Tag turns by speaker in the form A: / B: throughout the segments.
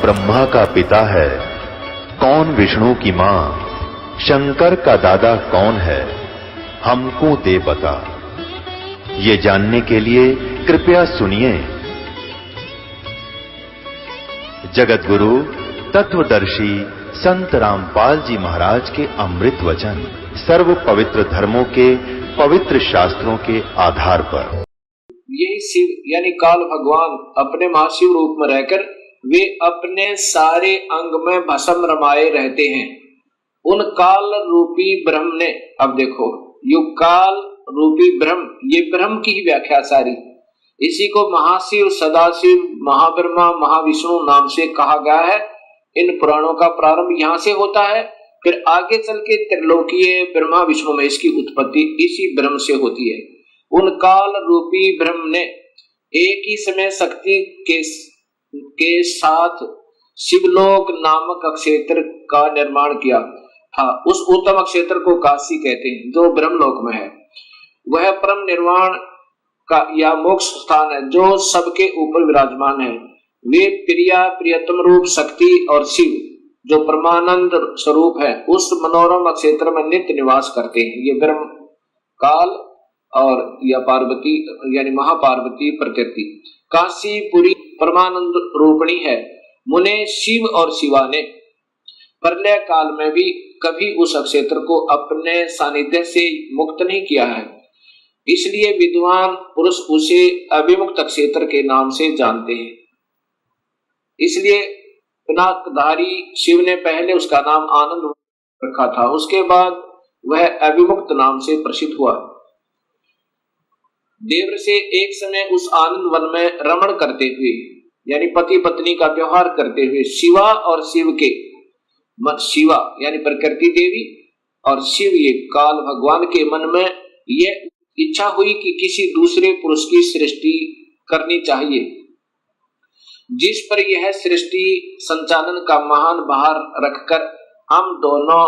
A: ब्रह्मा का पिता है, कौन विष्णु की मां, शंकर का दादा कौन है, हमको दे बता। ये जानने के लिए कृपया सुनिए। जगत गुरु तत्वदर्शी संत रामपाल जी महाराज के अमृत वचन सर्व पवित्र धर्मों के पवित्र शास्त्रों के आधार पर।
B: यही शिव यानी काल भगवान अपने महाशिव रूप में रहकर वे अपने सारे अंग में भस्म रमाए रहते हैं। उन काल रूपी ब्रह्म ने, अब देखो, युग काल रूपी ब्रह्म, ये ब्रह्म की ही व्याख्या सारी, इसी को महाशिव, सदाशिव, महाब्रह्मा, महाविष्णु नाम से कहा गया है। इन पुराणों का प्रारंभ यहाँ से होता है, फिर आगे चल के त्रिलोकीय ब्रह्मा विष्णु में इसकी उत्पत्ति इसी ब्रह्म से होती है। उन काल रूपी ब्रह्म ने एक ही समय शक्ति के साथ शिवलोक नामक क्षेत्र का निर्माण किया था। उस उत्तम क्षेत्र को काशी कहते हैं, जो ब्रह्मलोक में है। वह परम निर्वाण का या मोक्ष स्थान है, जो सबके ऊपर विराजमान है। वे प्रिया प्रियतम रूप शक्ति और शिव, जो परमानंद स्वरूप है, उस मनोरम क्षेत्र में नित्य निवास करते हैं। ये ब्रह्म, काल और या पार्वती यानी महापार्वती प्रकृति काशीपुरी परमानंद रूपणी है। मुने शिव और शिवा ने प्रलय काल में भी कभी उस क्षेत्र को अपने सानिध्य से मुक्त नहीं किया है, इसलिए विद्वान पुरुष उसे अभिमुक्त क्षेत्र के नाम से जानते हैं। इसलिए पिनाकधारी शिव ने पहले उसका नाम आनंद रखा था, उसके बाद वह अभिमुक्त नाम से प्रसिद्ध हुआ। देवर से एक समय उस आनंद वन में रमण करते हुए यानी पति पत्नी का व्यवहार करते हुए शिवा और शिव के शिवा यानी प्रकृति देवी और शिव ये काल भगवान के मन में यह इच्छा हुई कि किसी दूसरे पुरुष की सृष्टि करनी चाहिए, जिस पर यह सृष्टि संचालन का महान भार रखकर हम दोनों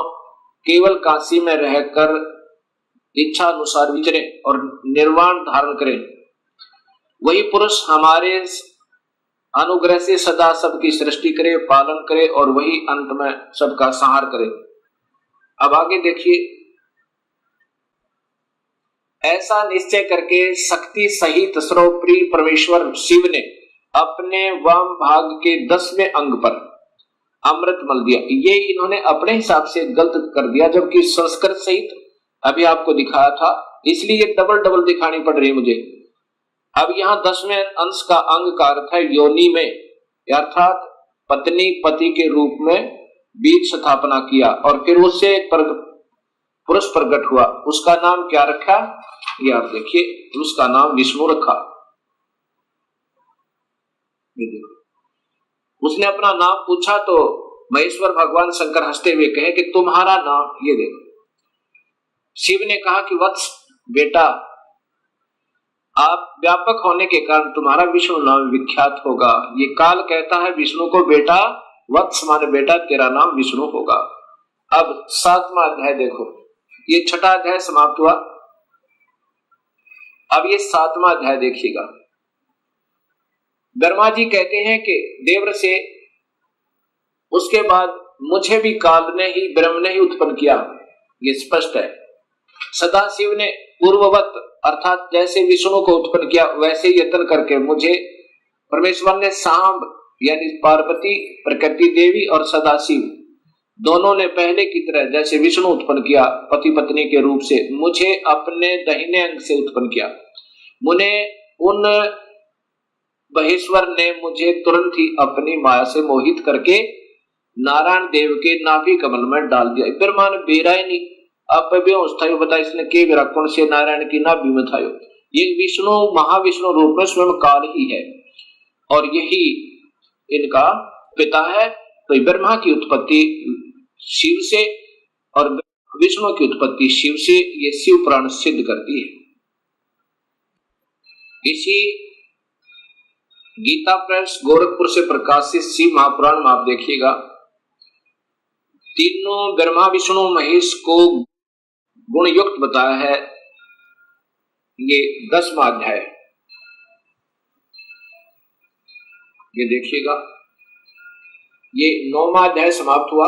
B: केवल काशी में रहकर इच्छा अनुसार विचरे और निर्वाण धारण करें। वही पुरुष हमारे अनुग्रह से सदा सबकी सृष्टि करे, पालन करे और वही अंत में सबका संहार करे। अब आगे देखिए, ऐसा निश्चय करके शक्ति सहित सर्वप्रिय परमेश्वर शिव ने अपने वाम भाग के 10वें अंग पर अमृत मल दिया। ये इन्होंने अपने हिसाब से गलत कर दिया, जबकि संस्कृत सहित अभी आपको दिखाया था, इसलिए डबल दिखानी पड़ रही है मुझे। अब यहाँ 10वें अंश का अंग का अर्थ है योनि में, अर्थात पत्नी पति के रूप में बीज स्थापना किया और फिर उससे पुरुष प्रकट हुआ। उसका नाम क्या रखा, ये आप देखिए, उसका नाम विष्णु रखा। उसने अपना नाम पूछा तो महेश्वर भगवान शंकर हंसते हुए कहे कि तुम्हारा नाम, ये देखो। शिव ने कहा कि वत्स बेटा, आप व्यापक होने के कारण तुम्हारा विष्णु नाम विख्यात होगा। ये काल कहता है विष्णु को, बेटा वत्स माने बेटा, तेरा नाम विष्णु होगा। अब 7वां अध्याय देखो, ये 6ठा अध्याय समाप्त हुआ। अब ये 7वां अध्याय देखिएगा। ब्रह्मा जी कहते हैं कि देवर से, उसके बाद मुझे भी काल ने ही, ब्रह्म ने ही उत्पन्न किया, ये स्पष्ट है। सदाशिव ने पूर्ववत अर्थात जैसे विष्णु को उत्पन्न किया वैसे यत्न करके मुझे परमेश्वर ने सांब यानी पार्वती, प्रकृति देवी और सदाशिव दोनों ने पहले की तरह जैसे विष्णु उत्पन्न किया पति पत्नी के रूप से, मुझे अपने दाहिने अंग से उत्पन्न किया। मुने उन महेश्वर ने मुझे तुरंत ही अपनी माया से मोहित करके नारायण देव के नाभि कमल में डाल दिया। ब्रह्मा ने बेरा ही नहीं, अब बेहोश बता इसने के विराकोण से नारायण की नाभि में था। ये विष्णु महाविष्णु रूप में स्वयं काल ही है और यही इनका पिता है। तो ब्रह्मा की उत्पत्ति शिव से और विष्णु की उत्पत्ति शिव से, ये शिव पुराण सिद्ध करती है। इसी गीता प्रेस गोरखपुर से प्रकाशित शिव महापुराण में आप देखिएगा, तीनों ब्रह्मा विष्णु महेश को गुण युक्त बताया है। ये 10वां अध्याय, ये देखिएगा। ये 9वां अध्याय समाप्त हुआ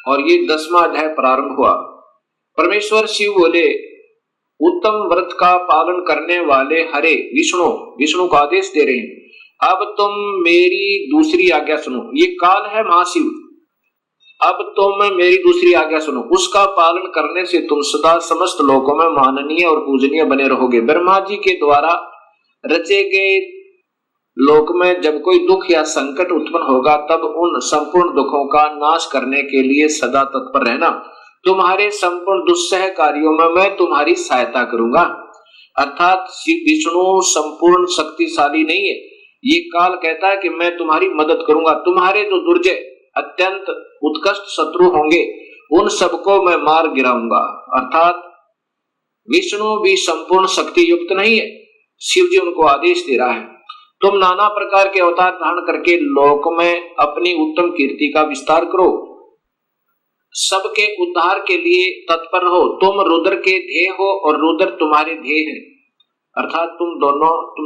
B: और ये 10वां अध्याय प्रारंभ हुआ। परमेश्वर शिव बोले, उत्तम व्रत का पालन करने वाले हरे विष्णु को आदेश दे रहे हैं, अब तुम मेरी दूसरी आज्ञा सुनो। ये काल है महाशिव, अब तुम मेरी दूसरी आज्ञा सुनो, उसका पालन करने से तुम सदा समस्त लोकों में माननीय और पूजनीय बने रहोगे। ब्रह्मा जी के द्वारा रचे गए लोक में जब कोई दुख या संकट उत्पन्न होगा तब उन संपूर्ण दुखों का नाश करने के लिए सदा तत्पर रहना। तुम्हारे संपूर्ण दुस्सह कार्यों में मैं तुम्हारी सहायता करूंगा। अर्थात विष्णु संपूर्ण शक्तिशाली नहीं है, ये काल कहता है कि मैं तुम्हारी मदद करूंगा। तुम्हारे जो दुर्जय अत्यंत उत्कृष्ट शत्रु होंगे उन सबको मैं मार गिराऊंगा। अर्थात विष्णु भी संपूर्ण शक्ति युक्त नहीं है। शिव जी उनको आदेश दे रहा है, तुम नाना प्रकार के अवतार धारण करके लोक में अपनी उत्तम कीर्ति का विस्तार करो, सबके उद्धार के लिए तत्पर हो। तुम रुद्र के ध्येय हो और रुद्र तुम्हारे ध्येय है। अर्थात तुम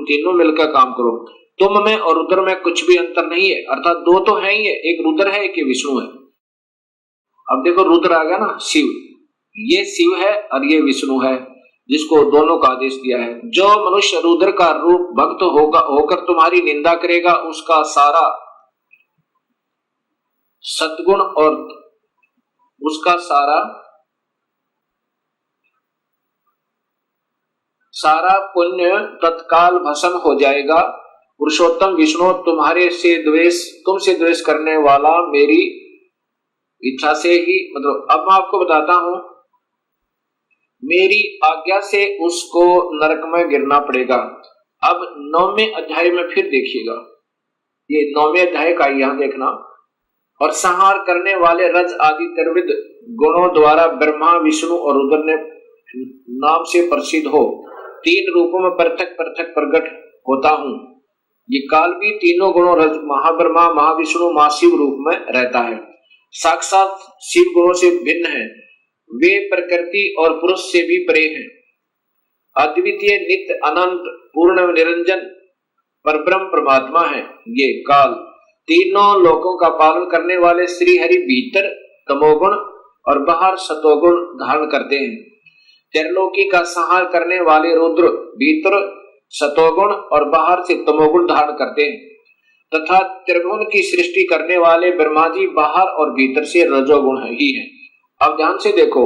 B: तीनों मिलकर काम करो। तुम में और रुद्र में कुछ भी अंतर नहीं है। अर्थात दो तो है ही है, एक रुद्र है एक विष्णु है। अब देखो रुद्र आ गया ना, शिव, ये शिव है और ये विष्णु है, जिसको दोनों का आदेश दिया है। जो मनुष्य रुद्र का रूप भक्त होकर तुम्हारी निंदा करेगा उसका सारा सद्गुण और उसका सारा पुण्य तत्काल भस्म हो जाएगा। पुरुषोत्तम विष्णु तुमसे द्वेष करने वाला मेरी इच्छा से ही, मतलब अब मैं आपको बताता हूं, मेरी आज्ञा से उसको नरक में गिरना पड़ेगा। अब 9वें अध्याय में फिर देखिएगा, ये 9वें अध्याय का यहां देखना। और संहार करने वाले रज आदि त्रिविध गुणों द्वारा ब्रह्मा विष्णु और रुद्र ने नाम से प्रसिद्ध हो 3 रूपों में पृथक पृथक प्रकट होता हूं। ये काल भी तीनों गुणों रज महाब्रह्मा महाविष्णु महाशिव रूप में रहता है। साक्षात शिव गुणों से भिन्न है, वे प्रकृति और पुरुष से भी परे हैं। अद्वितीय नित्य अनंत पूर्ण निरंजन परब्रह्म परमात्मा है। ये काल तीनों लोकों का पालन करने वाले श्री हरि भीतर तमोगुण और बाहर सतोगुण धारण करते हैं। त्रिलोकी का संहार करने वाले रुद्र भीतर सतोगुण और बाहर से तमोगुण धारण करते हैं, तथा त्रिभुवन की सृष्टि करने वाले ब्रह्मा जी बाहर और भीतर से रजोगुण ही है। अब ध्यान से देखो,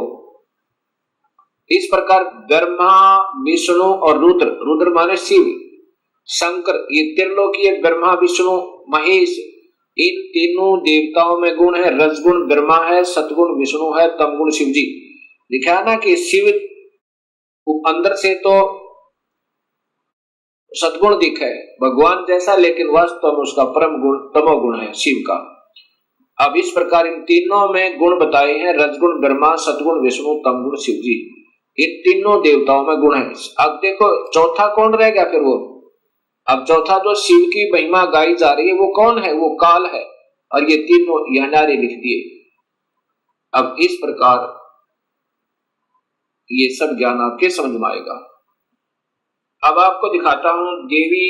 B: इस प्रकार ब्रह्मा विष्णु और रुद्र माने शिव, शंकर, ये त्रिलोकीय ब्रह्मा विष्णु महेश, इन तीनों देवताओं में गुण है। रजगुण ब्रह्मा है, सतगुण विष्णु है, तमगुण शिव जी। लिखा है ना कि शिव अंदर से तो सतगुण दिखा है भगवान जैसा, लेकिन वास्तव में उसका परम गुण तमोगुण है शिव का। अब इस प्रकार इन तीनों में गुण बताए हैं, रजगुण ब्रह्मा, सतगुण विष्णु, तमगुण शिव जी। इन तीनों देवताओं में गुण है। अब देखो चौथा कौन रह गया फिर वो? अब चौथा जो शिव की महिमा गाई जा रही है वो कौन है? वो काल है। और ये तीनों यह नारे लिख दिए। अब इस प्रकार ये सब ज्ञान आपके समझ में आएगा। अब आपको दिखाता हूं, देवी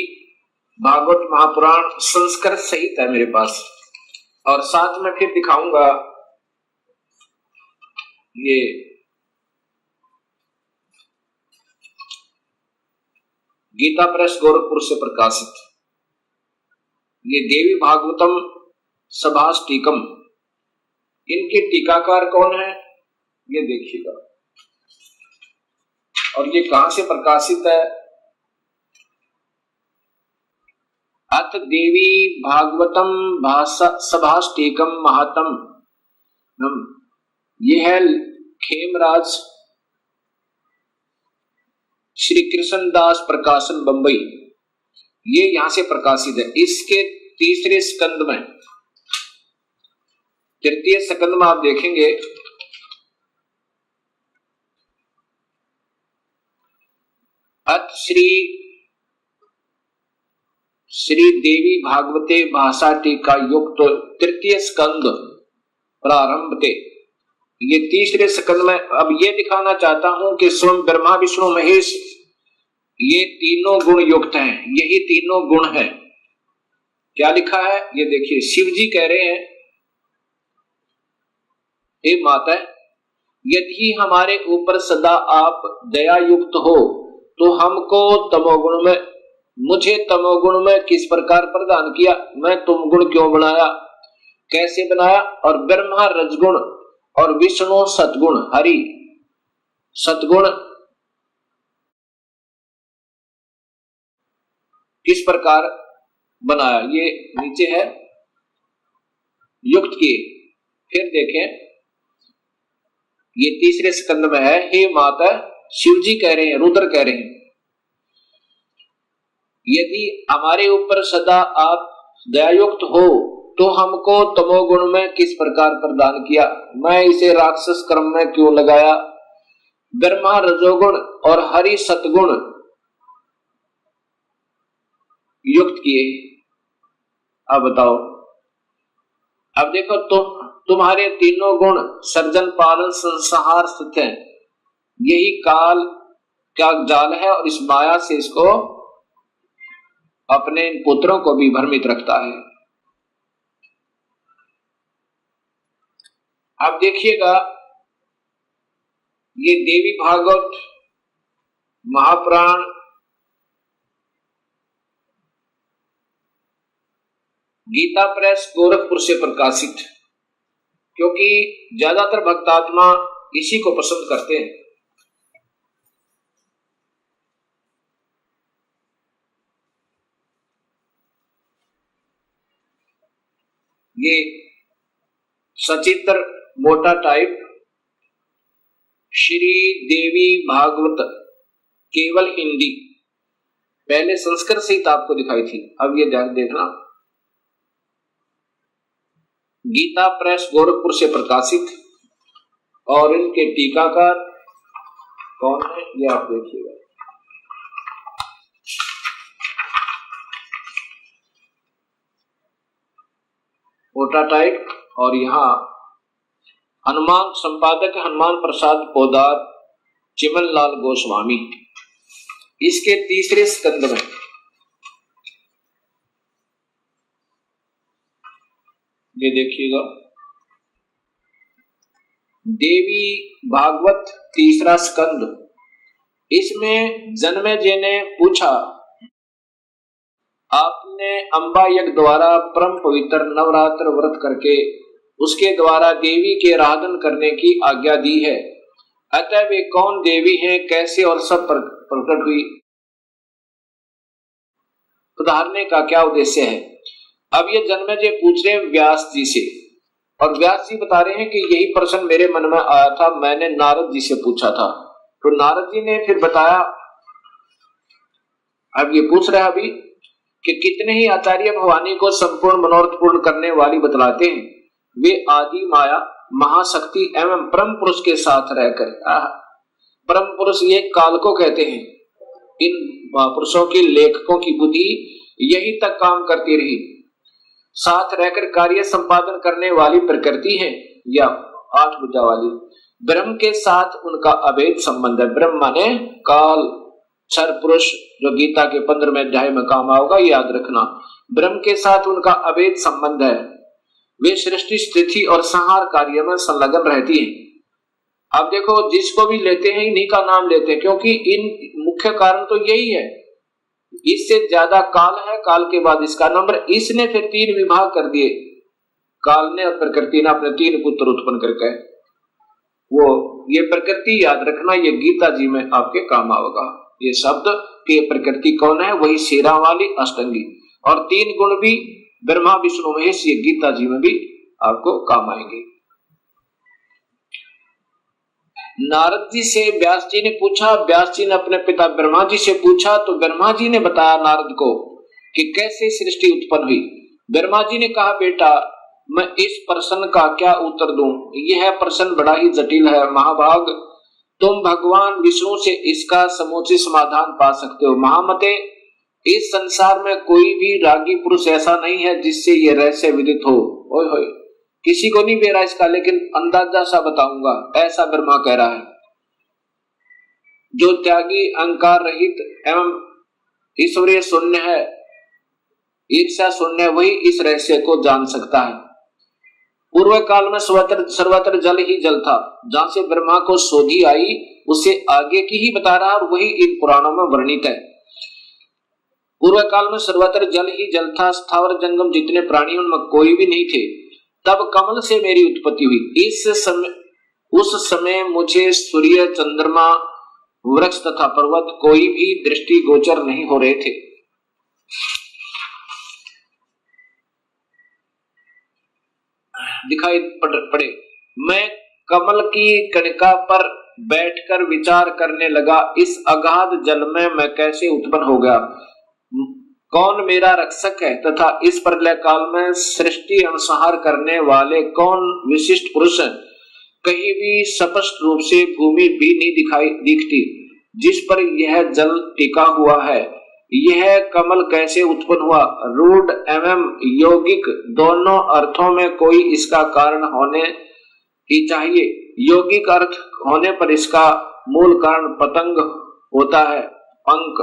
B: भागवत महापुराण संस्कृत सहित है मेरे पास, और साथ में फिर दिखाऊंगा ये गीता प्रेस गोरखपुर से प्रकाशित ये देवी भागवतम सभाष्टिकम। इनके टीकाकार कौन है ये देखिएगा। और ये कहां से प्रकाशित है? अथ देवी भागवतम भाषा सभाष्टिकम महात्म, ये है खेमराज श्री कृष्णदास प्रकाशन बंबई, ये यहां से प्रकाशित है। इसके तीसरे स्कंद में, तृतीय स्कंद में आप देखेंगे अथ श्री देवी भागवते भाषा टीका युक्त तृतीय स्कंद प्रारंभ थे। ये तीसरे स्कंद में अब ये दिखाना चाहता हूं कि स्वयं ब्रह्मा विष्णु महेश ये तीनों गुण युक्त हैं। यही तीनों गुण है, क्या लिखा है ये देखिए। शिव जी कह रहे हैं, हे माता, यदि हमारे ऊपर सदा आप दया युक्त हो तो हमको तमोगुण में, मुझे तमोगुण में किस प्रकार प्रदान किया, मैं तुम गुण क्यों बनाया, कैसे बनाया, और ब्रह्मा रजगुण और विष्णु सतगुण, हरि सतगुण किस प्रकार बनाया, ये नीचे है युक्त किए। फिर देखें ये तीसरे स्कंद में है, हे माता, शिव जी कह रहे हैं, रुद्र कह रहे हैं, यदि हमारे ऊपर सदा आप दयायुक्त हो तो हमको तमोगुण में किस प्रकार प्रदान किया, मैं इसे राक्षस कर्म में क्यों लगाया, ब्रह्मा रजोगुण और हरि सतगुण युक्त किए। अब बताओ, अब देखो तुम्हारे तीनों गुण सर्जन पालन संहार स्थित है, यही काल का जाल है और इस माया से इसको अपने पुत्रों को भी भ्रमित रखता है। अब देखिएगा ये देवी भागवत महापुराण गीता प्रेस गोरखपुर से प्रकाशित, क्योंकि ज्यादातर भक्तात्मा इसी को पसंद करते हैं। ये सचित्र मोटा टाइप श्री देवी भागवत केवल हिंदी, पहले संस्कृत सहित आपको दिखाई थी, अब ये देखना गीता प्रेस गोरखपुर से प्रकाशित, और इनके टीकाकार कौन है ये आप देखिएगा। मोटा टाइप, और यहाँ हनुमान संपादक हनुमान प्रसाद पोदार चिमन लाल गोस्वामी, इसके तीसरे स्कंद में ये देखिएगा देवी भागवत तीसरा स्कंद, इसमें जन्मेजय ने पूछा, आपने अंबा यज्ञ द्वारा परम पवित्र नवरात्र व्रत करके उसके द्वारा देवी के आराधन करने की आज्ञा दी है, अतः वे कौन देवी हैं, कैसे और सब प्रकट हुई, उदाहरने का क्या उद्देश्य है। अब ये जन्मेजय पूछ रहे हैं व्यास जी से, और व्यास जी बता रहे हैं कि यही प्रश्न मेरे मन में आया था, मैंने नारद जी से पूछा था, तो नारद जी ने फिर बताया। अब ये पूछ रहा है अभी कि कितने ही आचार्य भवानी को संपूर्ण मनोरथ पूर्ण करने वाली बतलाते हैं, वे आदि माया महाशक्ति एवं परम पुरुष के साथ रहकर, परम पुरुष ये काल को कहते हैं, इन महापुरुषों के लेखकों की बुद्धि यही तक काम करती रही, साथ रहकर कार्य संपादन करने वाली प्रकृति है या आठ भुजा वाली, ब्रह्म के साथ उनका अभेद संबंध है। ब्रह्म माने काल, क्षर पुरुष, जो गीता के 15वें अध्याय में काम आओगा, याद रखना, ब्रह्म के साथ उनका अभेद संबंध है, वे सृष्टि स्थिति और संहार कार्य में संलग्न रहती हैं। अब देखो जिसको भी लेते हैं इन्हीं का नाम लेते हैं, क्योंकि इन मुख्य कारण तो यही है, इससे ज्यादा काल है, काल के बाद इसका नंबर, इसने फिर 3 विभाग कर दिए, काल ने और प्रकृति ने अपने 3 पुत्र उत्पन्न करके, वो ये प्रकृति याद रखना, ये गीता जी में आपके काम आएगा। ये शब्द कि प्रकृति कौन है, वही शेरा वाली अष्टंगी, और 3 गुण भी ब्रह्मा विष्णु महेश, ये गीता जी में भी आपको काम आएंगे। नारद जी से व्यास जी ने पूछा, व्यास जी ने अपने पिता ब्रह्मा जी से पूछा, तो ब्रह्मा जी ने बताया नारद को कि कैसे सृष्टि उत्पन्न हुई। ब्रह्मा जी ने कहा, बेटा मैं इस प्रश्न का क्या उत्तर दूं, यह प्रश्न बड़ा ही जटिल है महाभाग, तुम भगवान विष्णु से इसका समूचित समाधान पा सकते हो। महामते, इस संसार में कोई भी रागी पुरुष ऐसा नहीं है जिससे यह रहस्य विदित हो। ओए होए, किसी को नहीं बेरा इसका, लेकिन अंदाजा सा बताऊंगा, ऐसा ब्रह्मा कह रहा है। जो त्यागी, अहंकार रहित एवं ईश्वरीय शून्य है, ईर्ष्या शून्य वही इस रहस्य को जान सकता है। पूर्व काल में सर्वत्र जल ही जल था। जहां से ब्रह्मा को सोधी आई उसे आगे की ही बता रहा और वही इन पुराणों में वर्णित है। पूर्व काल में सर्वत्र जल ही जल था, स्थावर जंगम जितने प्राणी उनमें कोई भी नहीं थे। तब कमल से मेरी उत्पत्ति हुई। उस समय मुझे सूर्य, चंद्रमा, वृक्ष तथा पर्वत कोई भी दृष्टि गोचर नहीं हो रहे थे। दिखाई पड़े। मैं कमल की कणिका पर बैठकर विचार करने लगा, इस अगाध जल में मैं कैसे उत्पन्न हो गया, कौन मेरा रक्षक है तथा इस प्रलय काल में सृष्टि अनुसार करने वाले कौन विशिष्ट पुरुष हैं। कहीं भी स्पष्ट रूप से भूमि भी नहीं दिखती जिस पर यह जल टिका हुआ है। यह कमल कैसे उत्पन्न हुआ, रूढ़ एवं यौगिक दोनों अर्थों में कोई इसका कारण होने ही चाहिए। यौगिक अर्थ होने पर इसका मूल कारण पतंग होता है, पंख।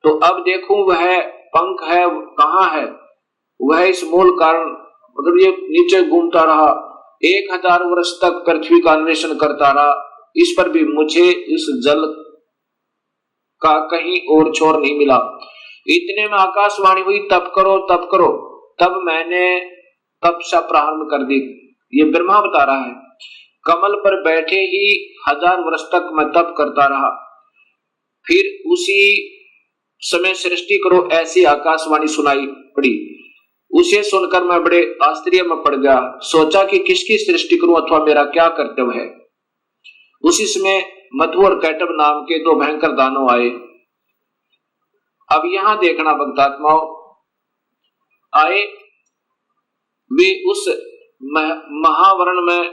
B: तो अब देखूं वह पंख है कहाँ है, वह इस मूल कारण, मतलब ये नीचे घूमता रहा, 1000 वर्ष तक पृथ्वी का अन्वेषण करता रहा, इस पर भी मुझे इस जल का कहीं और छोर नहीं मिला। इतने में आकाशवाणी हुई, तप करो तप करो। तब मैंने तपस्या प्रारंभ कर दी। ये ब्रह्मा बता रहा है। कमल पर बैठे ही 1000 वर्ष तक मैं तप करता रहा। फिर उसी समय सृष्टि करो ऐसी आकाशवाणी सुनाई पड़ी। उसे सुनकर मैं बड़े आश्चर्य में पड़ गया। सोचा कि किसकी सृष्टि करूं अथवा मेरा क्या कर्तव्य है। उसी समय मधु और कैटब नाम के 2 भयंकर दानव आए। अब यहां देखना भक्तात्माओं, आए वे उस महावरण में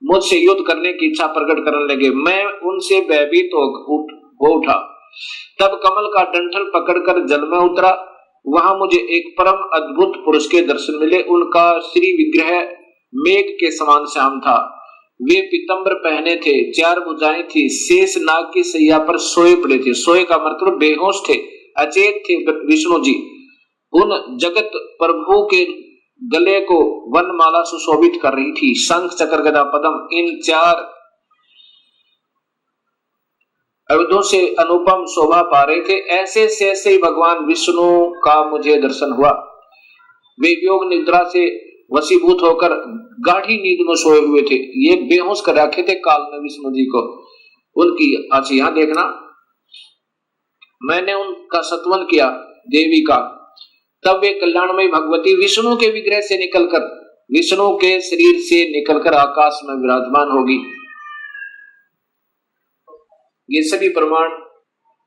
B: मुझसे युद्ध करने की इच्छा प्रकट करने लगे। मैं उनसे भयभीत हो उठा। तब कमल का डंठल पकड़कर जल में उतरा। वहां मुझे एक परम अद्भुत पुरुष के दर्शन मिले। उनका श्री विग्रह मेघ के समान श्याम था। वे पीतंबर पहने थे, 4 भुजाएं थी, शेष नाग की सैया पर सोए पड़े थे। सोए का मतलब बेहोश थे, अचेत थे विष्णु जी। उन जगत प्रभु के गले को वनमाला सुशोभित कर रही थी। शंख, चक्र, गदा, पद्म, इन 4 अवधों से अनुपम शोभा पा रहे थे। ऐसे से ही भगवान विष्णु का मुझे दर्शन हुआ। वे योग निद्रा से वशीभूत होकर गाढ़ी नींद में सोए हुए थे। ये बेहोश कर रखे थे काल में विष्णु जी को। उनकी अच्छा यहां देखना, मैंने उनका सत्वन किया देवी का। तब वे कल्याणमयी भगवती विष्णु के विग्रह से निकलकर, विष्णु के शरीर से निकलकर आकाश में विराजमान होगी। ये सभी प्रमाण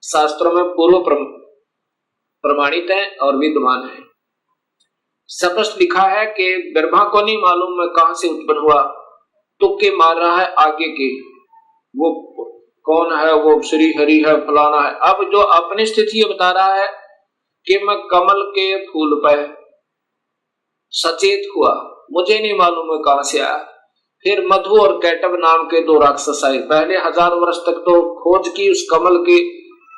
B: शास्त्रों में पूर्व प्रमाणित हैं और विद्यमान है। स्पष्ट लिखा है कि ब्रह्मा को नहीं मालूम मैं कहां से उत्पन्न हुआ, तुक्के मार रहा है आगे के, वो कौन है, वो श्री हरि है, फलाना है। अब जो अपनी स्थिति बता रहा है कि मैं कमल के फूल पर सचेत हुआ, मुझे नहीं मालूम मैं कहां से आया। फिर मधु और कैटब नाम के 2 राक्षस आए। पहले 1000 वर्ष तक तो खोज की उस कमल के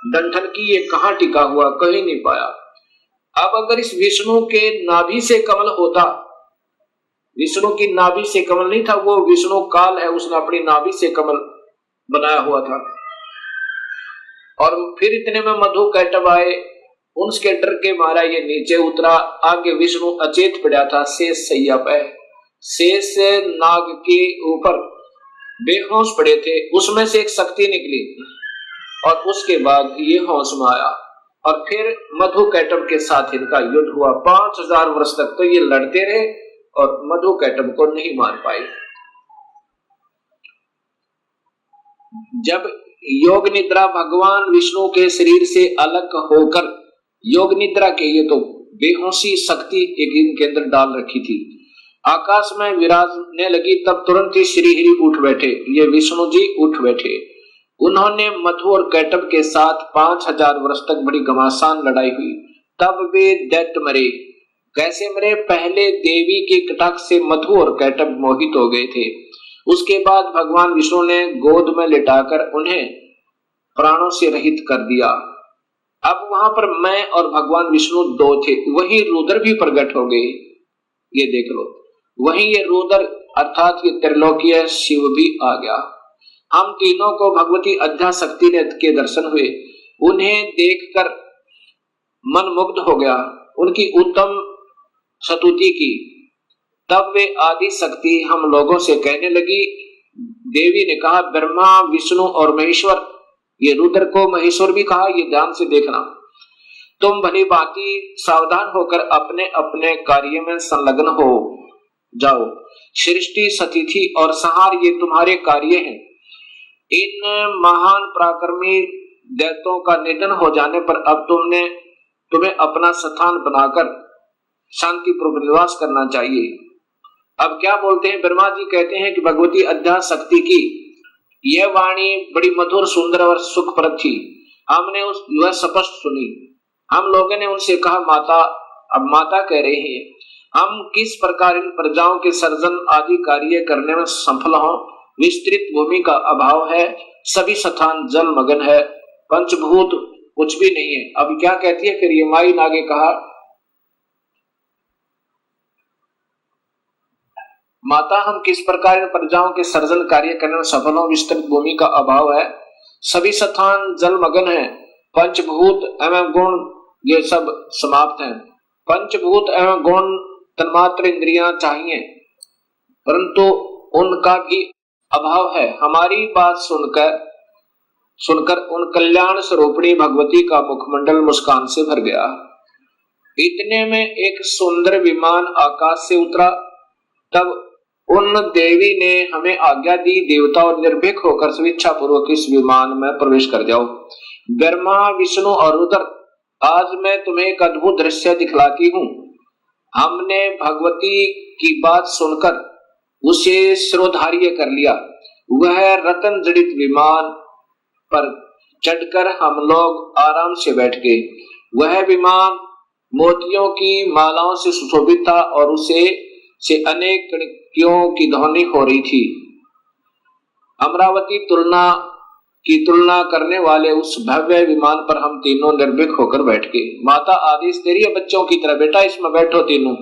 B: डंठल की, ये कहां टिका हुआ, कहीं नहीं पाया। अब अगर इस विष्णु के नाभि से कमल होता, विष्णु की नाभि से कमल नहीं था, वो विष्णु काल है, उसने अपनी नाभि से कमल बनाया हुआ था। और फिर इतने में मधु कैटब आए, उनके डर के मारा ये नीचे उतरा। आगे विष्णु अचेत पड़ा था शेष सैया पे, शेष नाग के ऊपर बेहोश पड़े थे। उसमें से एक शक्ति निकली और उसके बाद ये होश में आया और फिर मधु कैटब के साथ इनका युद्ध हुआ। 5000 वर्ष तक तो ये लड़ते रहे और मधु कैटब को नहीं मार पाए। जब योग निद्रा भगवान विष्णु के शरीर से अलग होकर, योग निद्रा के ये तो बेहोशी शक्ति एक इनके अंदर डाल रखी थी, आकाश में विराजने लगी, तब तुरंत ही श्री हरि उठ बैठे। ये विष्णु जी उठ बैठे। उन्होंने मधु और कैटब के साथ 5000 वर्ष तक बड़ी घमासान लड़ाई हुई। तब वे दैत्य मरे। कैसे मरे? पहले देवी के कटाक्ष से मधु और कैटब मोहित हो गए थे। उसके बाद भगवान विष्णु ने गोद में लिटाकर उन्हें प्राणों से रहित कर दिया। अब वहां पर मैं और भगवान विष्णु दो थे, वही रुद्र भी प्रकट हो गए। ये देख लो, वही ये रुद्र अर्थात ये त्रिलोकीय शिव भी आ गया। हम तीनों को भगवती अध्याशक्ति ने के दर्शन हुए, उन्हें देखकर मन मुग्ध हो गया, उनकी उत्तम स्तुति की। तब वे आदि शक्ति हम लोगों से कहने लगी। देवी ने कहा, ब्रह्मा विष्णु और महेश्वर, ये रुद्र को महेश्वर भी कहा, ये ध्यान से देखना। तुम भली भांति सावधान होकर अपने अपने कार्य में संलग्न हो जाओ। सृष्टि सतिथि और संहार ये तुम्हारे कार्य हैं। इन महान पराक्रमी दैत्यों का निधन हो जाने पर अब तुम्हें अपना स्थान बनाकर शांतिपूर्वक निवास करना चाहिए। अब क्या बोलते हैं ब्रह्मा जी, कहते हैं कि भगवती अध्याशक्ति की यह वाणी बड़ी मधुर सुंदर और सुखप्रद थी। हमने वह स्पष्ट सुनी। हम लोगों ने उनसे कहा, माता, अब माता कह रहे हैं, हम किस प्रकार इन प्रजाओं के सर्जन आदि कार्य करने में सफल हों। विस्तृत भूमि का अभाव है, सभी स्थान जल मगन है, पंचभूत कुछ भी नहीं है। अब क्या कहती है फिर ये माई ने आगे कहा, माता हम किस प्रकार इन प्रजाओं के सर्जन कार्य करने में सफल हों। विस्तृत भूमि का अभाव है, सभी स्थान जल मगन है, पंचभूत एवं गुण ये सब समाप्त हैं। पंचभूत एवं गुण तन्मात्र इंद्रियां चाहिए, परंतु उनका भी अभाव है। हमारी बात सुनकर उन कल्याण स्वरूपिणी भगवती का मुखमंडल मुस्कान से भर गया। इतने में एक सुंदर विमान आकाश से उतरा। तब उन देवी ने हमें आज्ञा दी, देवताओं निर्भीक होकर स्वेच्छा पूर्वक इस विमान में प्रवेश कर जाओ। ब्रह्मा विष्णु और रुद्र, आज मैं तुम्हें एक अद्भुत दृश्य दिखलाती हूँ। हमने भगवती की बात सुनकर उसे शिरोधार्य कर लिया। वह रतन जड़ित विमान पर चढ़कर हम लोग आराम से बैठ गए। वह विमान मोतियों की मालाओं से सुशोभित था और उसे से अनेक कणियों की ध्वनि हो रही थी। अमरावती तुलना करने वाले उस भव्य विमान पर हम तीनों निर्भीक होकर बैठ गए। माता आदेश दे रही है बच्चों की तरह, बेटा इसमें बैठो तीनों।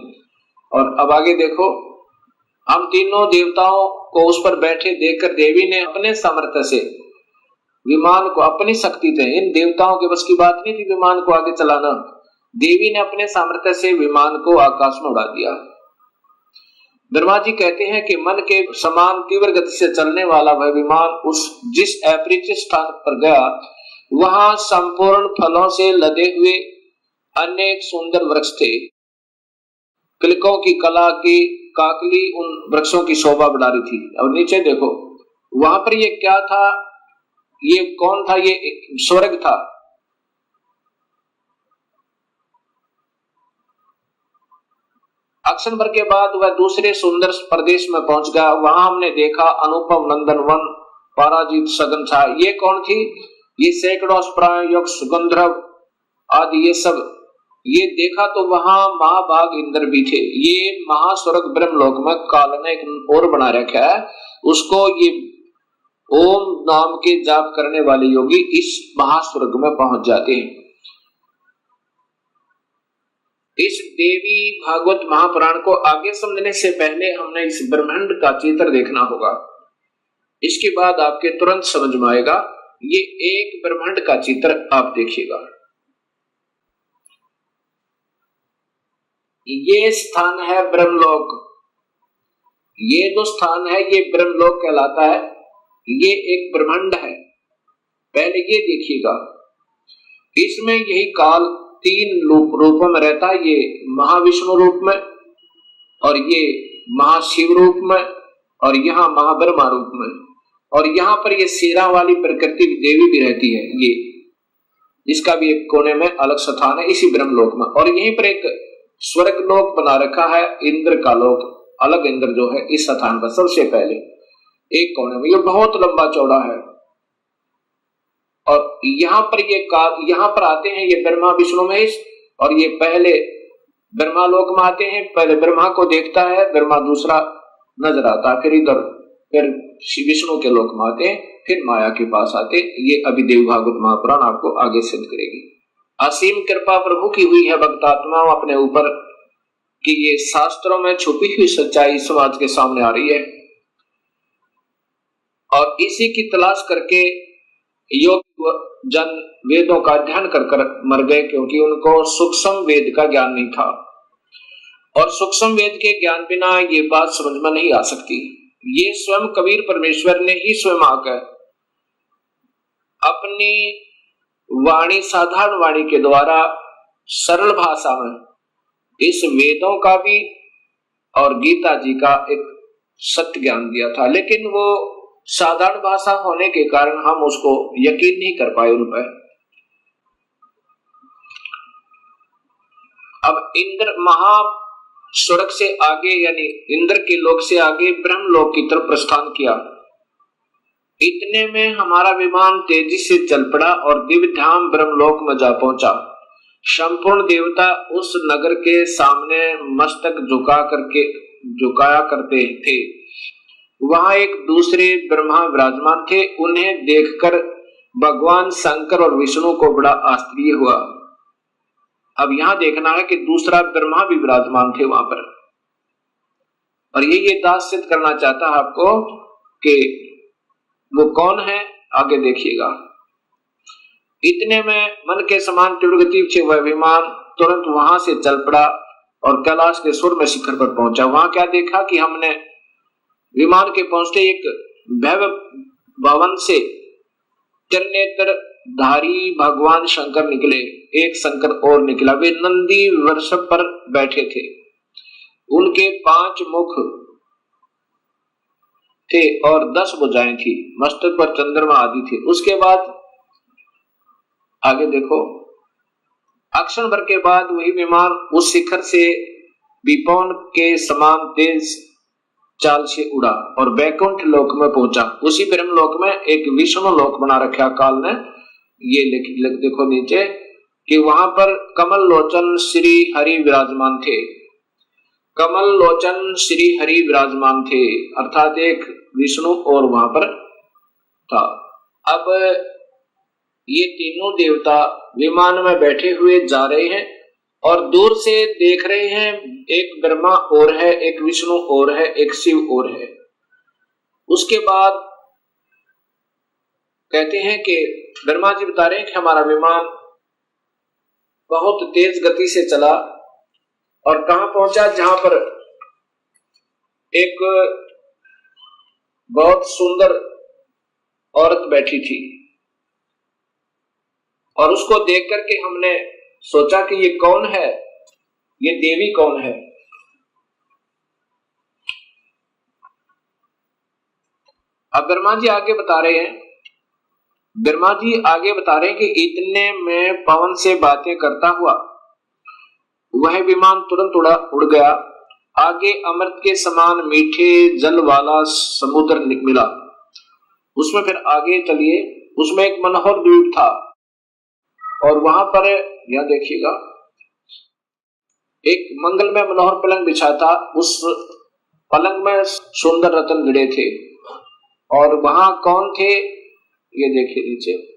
B: और अब आगे देखो, हम तीनों देवताओं को उस पर बैठे देखकर देवी ने अपने सामर्थ्य से विमान को, अपनी शक्ति थे, इन देवताओं के बस की बात नहीं थी विमान को आगे चलाना, देवी ने अपने सामर्थ्य से विमान को आकाश में उड़ा दिया। ब्रह्मा जी कहते हैं कि मन के समान तीव्र गति से चलने वाला वह विमान जिस अपरिचित स्थान पर गया, वहां संपूर्ण फलों से लदे हुए अनेक सुंदर वृक्ष थे। किलकों की कला की काकली उन वृक्षों की शोभा बढ़ा रही थी। और नीचे देखो, वहां पर ये क्या था, ये कौन था, ये स्वर्ग था। अक्षण भर के बाद वह दूसरे सुंदर प्रदेश में पहुंच गया। वहां हमने देखा अनुपम नंदन वन, पराजित सगन छा। ये कौन थी, ये सैकड़ों प्रायोग सुगंधर्व आदि ये सब ये देखा। तो वहां महाभाग इंद्र भी थे। ये महास्वर्ग ब्रह्मलोक में काल ने एक और बना रखा है, उसको ये ओम नाम के जाप करने वाले योगी इस महास्वर्ग में पहुंच जाते हैं। इस देवी भागवत महापुराण को आगे समझने से पहले हमने इस ब्रह्मांड का चित्र देखना होगा। इसके बाद आपके तुरंत समझ में आएगा। ये एक ब्रह्मांड का चित्र आप देखिएगा। ये स्थान है ब्रह्मलोक। ये जो स्थान है ये ब्रह्मलोक कहलाता है। ये एक ब्रह्मांड है। पहले ये देखिएगा, इसमें यही काल तीन रूपों में रहता है। ये महाविष्णु रूप में, और ये महाशिव रूप में, और यहाँ महाब्रह्मा रूप में, और यहाँ पर ये शेरा वाली प्रकृति देवी भी रहती है। ये इसका भी एक कोने में अलग स्थान है इसी ब्रह्मलोक में। और यहीं पर एक स्वर्ग लोक बना रखा है, इंद्र का लोक, अलग इंद्र जो है इस स्थान पर सबसे पहले एक कोने में। ये बहुत लंबा चौड़ा है। और यहाँ पर आते हैं ये ब्रह्मा विष्णु महेश, और ये पहले ब्रह्मा लोक में आते हैं। पहले ब्रह्मा को देखता है, ब्रह्मा दूसरा नजर आता है, फिर इधर, फिर विष्णु के लोक में आते हैं, फिर माया के पास आते हैं। ये अभी देव भागवत महापुराण आपको आगे सिद्ध करेगी। असीम कृपा प्रभु की हुई है भक्तात्माओं अपने ऊपर कि ये शास्त्रों में छुपी हुई सच्चाई समाज के सामने आ रही है और इसी की तलाश करके योग जन वेदों का अध्ययन कर मर गए, क्योंकि उनको सूक्ष्म वेद का ज्ञान नहीं था और सूक्ष्म वेद के ज्ञान बिना ये बात समझ में नहीं आ सकती। ये स्वयं कबीर परमेश्वर ने ही स्वयं आकर अपनी वाणी, साधारण वाणी के द्वारा सरल भाषा में इस वेदों का भी और गीता जी का एक सत्य ज्ञान दिया था, लेकिन वो साधारण भाषा होने के कारण हम उसको यकीन नहीं कर पाए उन पर। अब इंद्र महा स्वर्ग से आगे यानी इंद्र के लोक से आगे ब्रह्म लोक की तरफ प्रस्थान किया। इतने में हमारा विमान तेजी से चल पड़ा और दिव्य धाम ब्रह्मलोक में जा पहुंचा। संपूर्ण देवता उस नगर के सामने मस्तक झुकाया करते थे। वहां एक दूसरे ब्रह्मा विराजमान थे। उन्हें देखकर भगवान शंकर और विष्णु को बड़ा आश्चर्य हुआ। अब यहां देखना है कि दूसरा ब्रह्मा भी विराजमान थे वहां पर, और ये दास सिद्ध करना चाहता है आपको कि वो कौन है, आगे देखिएगा। इतने में मन के समान तीव्र गति से वह विमान तुरंत वहां से चल पड़ा और कैलाश के स्वर्ग में शिखर पर पहुंचा। वहां क्या देखा कि हमने विमान के पहुंचते एक भव्य भवन से त्रिनेत्र धारी भगवान शंकर निकले। एक शंकर और निकला। वे नंदी वृषभ पर बैठे थे। उनके 5 मुख थे और 10 भुजाएं थी। मस्तक पर चंद्रमा आदि थे। उसके बाद आगे देखो, अक्षण भर के बाद वही विमान उस शिखर से विपौन के समान तेज चाल से उड़ा और बैकुंठ लोक में पहुंचा। उसी ब्रह्म लोक में एक विष्णु लोक बना रखा काल ने। ये देखो नीचे कि वहां पर कमल लोचन श्री हरि विराजमान थे। कमल लोचन श्री हरि विराजमान थे, अर्थात एक विष्णु और वहां पर था। अब ये तीनों देवता विमान में बैठे हुए जा रहे हैं और दूर से देख रहे हैं, एक ब्रह्मा और है, एक विष्णु और है, एक शिव और है। उसके बाद कहते हैं कि ब्रह्मा जी बता रहे हैं कि हमारा विमान बहुत तेज गति से चला और कहां पहुंचा, जहां पर एक बहुत सुंदर औरत बैठी थी और उसको देख करके हमने सोचा कि ये कौन है, ये देवी कौन है। अब ब्रह्मा जी आगे बता रहे हैं कि इतने में पवन से बातें करता हुआ वह विमान तुरंत उड़ गया। आगे अमृत के समान मीठे जल वाला समुद्र मिला। उसमें फिर आगे चलिए, उसमें एक मनोहर द्वीप था और वहां पर यह देखिएगा एक मंगलमय मनोहर पलंग बिछा था। उस पलंग में सुंदर रत्न जड़े थे और वहां कौन थे, ये देखिए नीचे।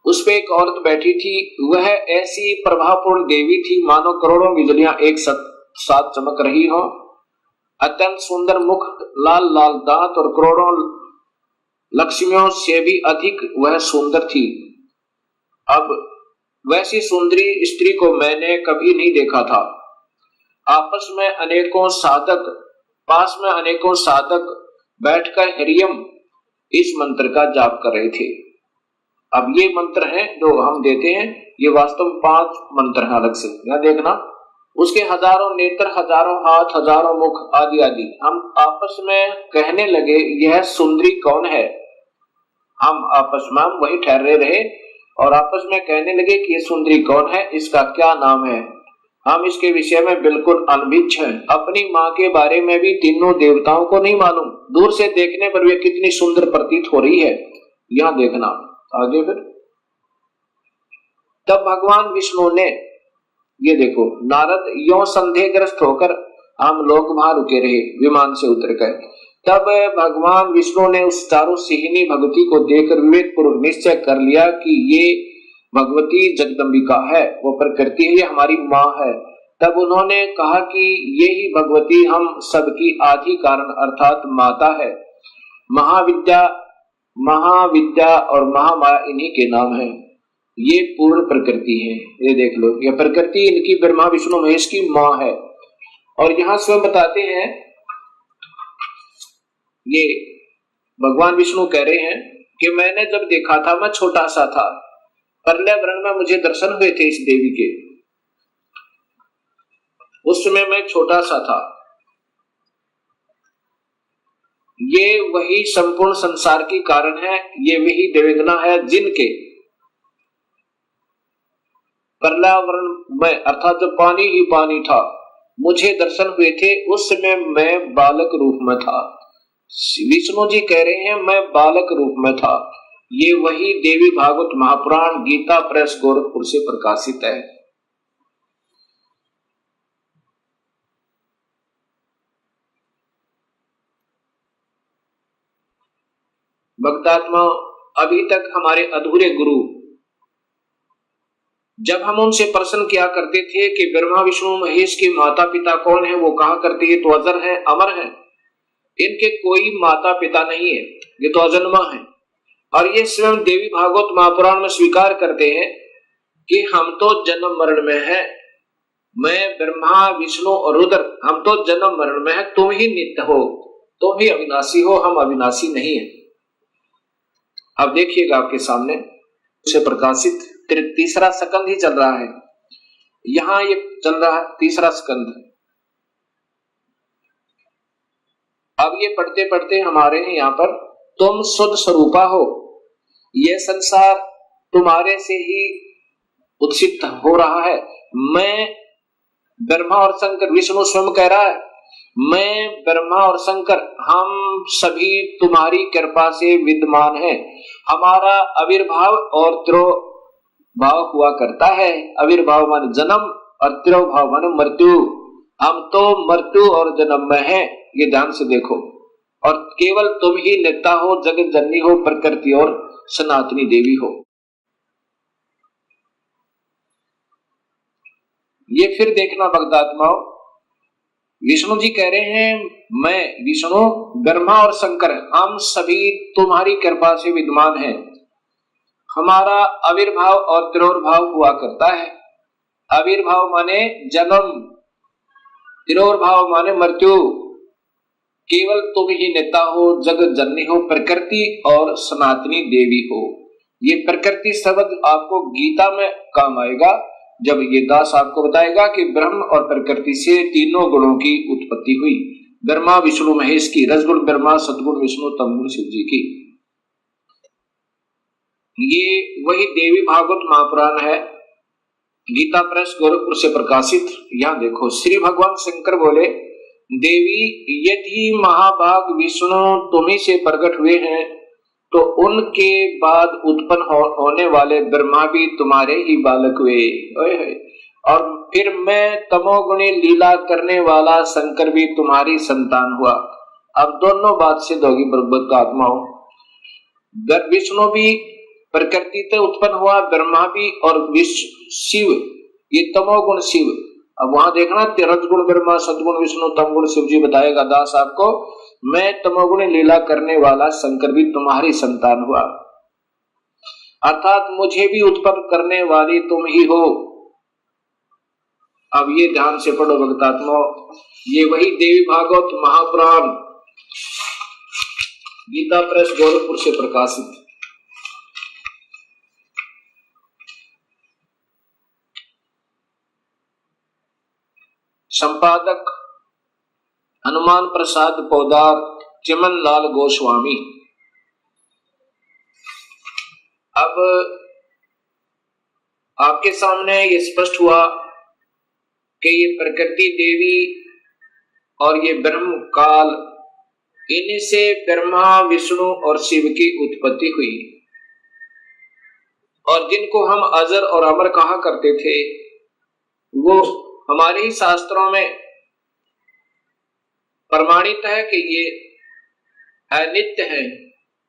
B: उस पे एक औरत बैठी थी। वह ऐसी प्रभावपूर्ण देवी थी मानो करोड़ों बिजलियां एक साथ चमक रही हो। अत्यंत सुंदर मुख, लाल लाल दांत और करोड़ों लक्ष्मियों से भी अधिक वह सुंदर थी। अब वैसी सुंदरी स्त्री को मैंने कभी नहीं देखा था। पास में अनेकों साधक बैठकर हरियम इस मंत्र का जाप कर रहे थे। अब ये मंत्र है जो हम देते हैं, ये वास्तव में 5 मंत्र है अलग से, यहां देखना। उसके हजारों नेत्र, हजारों हाथ, हजारों मुख आदि आदि। हम आपस में कहने लगे यह सुंदरी कौन है। हम आपस में वही ठहरे रहे और आपस में कहने लगे कि ये सुंदरी कौन है, इसका क्या नाम है। हम इसके विषय में बिल्कुल अनभिज्ञ हैं। अपनी माँ के बारे में भी तीनों देवताओं को नहीं मालूम। दूर से देखने पर वे कितनी सुंदर प्रतीत हो रही है, यहां देखना आगे। फिर तब भगवान विष्णु ने, ये देखो, नारद यो संदेहग्रस्त होकर हम लोग वहां रुके रहे, विमान से उतर गए। तब भगवान विष्णु ने उस चारों सिहिनी भगवती को देखकर विवेक पूर्वक निश्चय कर लिया कि ये भगवती जगदम्बिका है, वो प्रकृति है, ये हमारी माँ है। तब उन्होंने कहा कि यही भगवती हम सबकी आदि कारण अर्थात माता है। महाविद्या, महाविद्या और महामाया इन्हीं के नाम है। ये पूर्ण प्रकृति है। ये देख लो, ये प्रकृति इनकी ब्रह्मा विष्णु महेश की माँ है। और यहाँ स्वयं बताते हैं, ये भगवान विष्णु कह रहे हैं कि मैंने जब देखा था, मैं छोटा सा था, प्रलय वर्ण में मुझे दर्शन हुए थे इस देवी के, उस समय मैं छोटा सा था। ये वही संपूर्ण संसार की कारण है, ये वही देवेदना है जिनके पर्यावरण में अर्थात जब पानी ही पानी था मुझे दर्शन हुए थे, उस समय मैं बालक रूप में था। विष्णु जी कह रहे हैं मैं बालक रूप में था। ये वही देवी भागवत महापुराण गीता प्रेस गोरखपुर से प्रकाशित है। भक्तात्मा, अभी तक हमारे अधूरे गुरु, जब हम उनसे प्रश्न किया करते थे कि ब्रह्मा विष्णु महेश के माता पिता कौन है, वो कहा करते ये तो अजर है, अमर है, इनके कोई माता पिता नहीं है, ये तो अजन्मा है। और ये स्वयं देवी भागवत महापुराण में स्वीकार करते हैं कि हम तो जन्म मरण में है, मैं ब्रह्मा विष्णु और रुद्र, हम तो जन्म मरण में है, तुम ही नित्य हो, तुम ही अविनाशी हो, हम अविनाशी नहीं है। अब देखिएगा आपके सामने से प्रकाशित तीसरा स्कंद ही चल रहा है, यहां ये चल रहा है तीसरा स्कंद। अब ये पढ़ते पढ़ते हमारे यहाँ पर तुम शुद्ध स्वरूपा हो, ये संसार तुम्हारे से ही उत्सित हो रहा है। मैं ब्रह्मा और शंकर, विष्णु स्वयं कह रहा है मैं ब्रह्मा और शंकर हम सभी तुम्हारी कृपा से विद्यमान हैं। हमारा आविर्भाव और तिरोभाव हुआ करता है। आविर्भाव मान जन्म और तिरोभाव मान मृत्यु। हम तो मृत्यु और जन्म में हैं, ये ध्यान से देखो। और केवल तुम ही नेता हो, जगत जननी हो, प्रकृति और सनातनी देवी हो। ये फिर देखना भक्तात्माओं, विष्णु जी कह रहे हैं मैं विष्णु ब्रह्मा और शंकर हम सभी तुम्हारी कृपा से विद्यमान हैं। हमारा आविर्भाव और तिरोभाव हुआ करता है। आविर्भाव माने जन्म, तिरोभाव माने मृत्यु। केवल तुम ही नेता हो, जगत जननी हो, प्रकृति और सनातनी देवी हो। ये प्रकृति शब्द आपको गीता में काम आएगा जब ये दास आपको बताएगा कि ब्रह्म और प्रकृति से तीनों गुणों की उत्पत्ति हुई। ब्रह्मा विष्णु महेश की, रजगुण ब्रह्मा, सदगुण विष्णु, तमगुण शिव जी की। ये वही देवी भागवत महापुराण है, गीता प्रेस गोरखपुर से प्रकाशित। यहां देखो, श्री भगवान शंकर बोले देवी यदि महाभाग विष्णु तुम्ही से प्रकट हुए हैं तो उनके बाद उत्पन्न होने वाले ब्रह्मा भी तुम्हारे ही बालक हुए। और फिर मैं तमोगुणी लीला करने वाला शंकर भी तुम्हारी संतान हुआ। अब दोनों बात सिद्ध होगी भगवत आत्माओं। विष्णु भी प्रकृति से उत्पन्न हुआ, ब्रह्मा भी, और शिव ये तमोगुण शिव। अब वहां देखना, रजगुण ब्रह्मा, सदगुण विष्णु, तमगुण शिव जी बताएगा दास आपको। मैं तमोगुण लीला करने वाला शंकर भी तुम्हारी संतान हुआ, अर्थात मुझे भी उत्पन्न करने वाली तुम ही हो। अब ये ध्यान से पढ़ो भक्तात्मा, ये वही देवी भागवत महापुराण गीता प्रेस गोरखपुर से प्रकाशित। संपादक हनुमान प्रसाद पौदार, चिमन लाल गोस्वामी। अब आपके सामने ये स्पष्ट हुआ कि ये प्रकृति देवी और ये ब्रह्म काल, इनसे ब्रह्मा विष्णु और शिव की उत्पत्ति हुई। और जिनको हम अजर और अमर कहा करते थे, वो हमारे ही शास्त्रों में प्रमाणित है कि ये अनित्य है,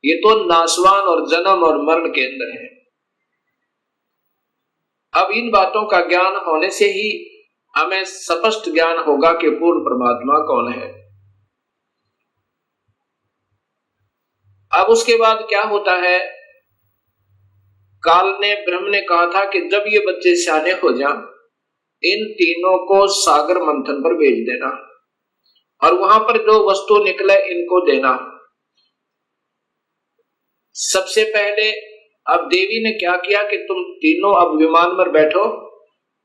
B: ये तो नाशवान और जन्म और मरण के अंदर है। अब इन बातों का ज्ञान होने से ही हमें स्पष्ट ज्ञान होगा कि पूर्ण परमात्मा कौन है। अब उसके बाद क्या होता है, काल ने ब्रह्म ने कहा था कि जब ये बच्चे सियाने हो जाएं, इन तीनों को सागर मंथन पर भेज देना और वहां पर जो वस्तु निकले इनको देना। सबसे पहले अब देवी ने क्या किया कि तुम तीनों अब विमान पर बैठो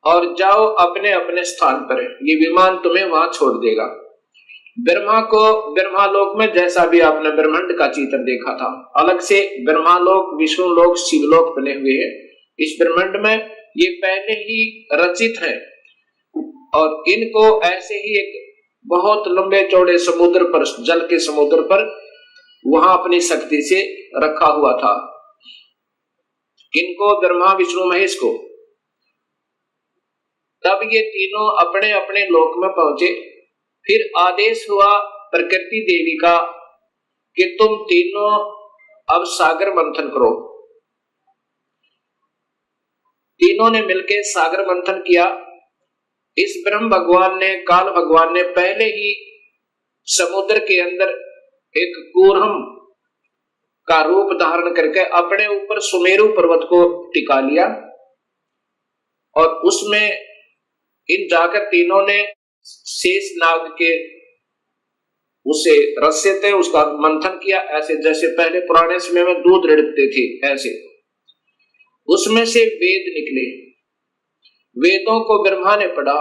B: और जाओ अपने अपने स्थान पर, ये विमान तुम्हें वहां छोड़ देगा। ब्रह्मा को ब्रह्मालोक में, जैसा भी आपने ब्रह्मांड का चित्र देखा था, अलग से ब्रह्मालोक, विष्णुलोक, शिवलोक बने हुए हैं। इस ब्रह्मांड में ये पहले ही रचित है और इनको ऐसे ही एक बहुत लंबे चौड़े समुद्र पर, जल के समुद्र पर वहां अपनी शक्ति से रखा हुआ था। इनको ब्रह्मा, विष्णु, महेश को। तब ये तीनों अपने अपने लोक में पहुंचे। फिर आदेश हुआ प्रकृति देवी का कि तुम तीनों अब सागर मंथन करो। तीनों ने मिलकर सागर मंथन किया। इस ब्रह्म भगवान ने, काल भगवान ने पहले ही समुद्र के अंदर एक कूर्म का रूप धारण करके अपने ऊपर सुमेरु पर्वत को टिका लिया और उसमें इन जाकर तीनों ने शेष नाग के उसे रस्से थे उसका मंथन किया, ऐसे जैसे पहले पुराने समय में दूध रिड़कते थे ऐसे। उसमें से वेद निकले। वेदों को ब्रह्मा ने पढ़ा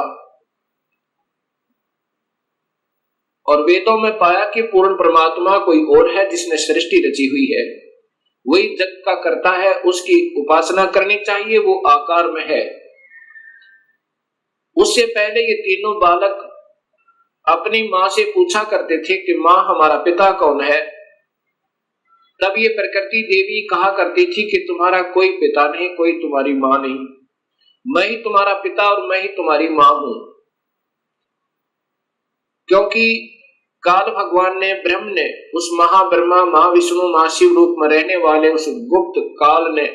B: और वेदों में पाया कि पूर्ण परमात्मा कोई और है जिसने सृष्टि रची हुई है, वही जग का करता है, उसकी उपासना करनी चाहिए, वो आकार में है। उससे पहले ये तीनों बालक अपनी मां से पूछा करते थे कि मां हमारा पिता कौन है। तब ये प्रकृति देवी कहा करती थी कि तुम्हारा कोई पिता नहीं, कोई तुम्हारी मां नहीं, मैं ही तुम्हारा पिता और मैं ही तुम्हारी मां हूं। क्योंकि काल भगवान ने, ब्रह्म ने, उस महाब्रह्मा, महाविष्णु, महाशिव रूप में रहने वाले उस गुप्त काल ने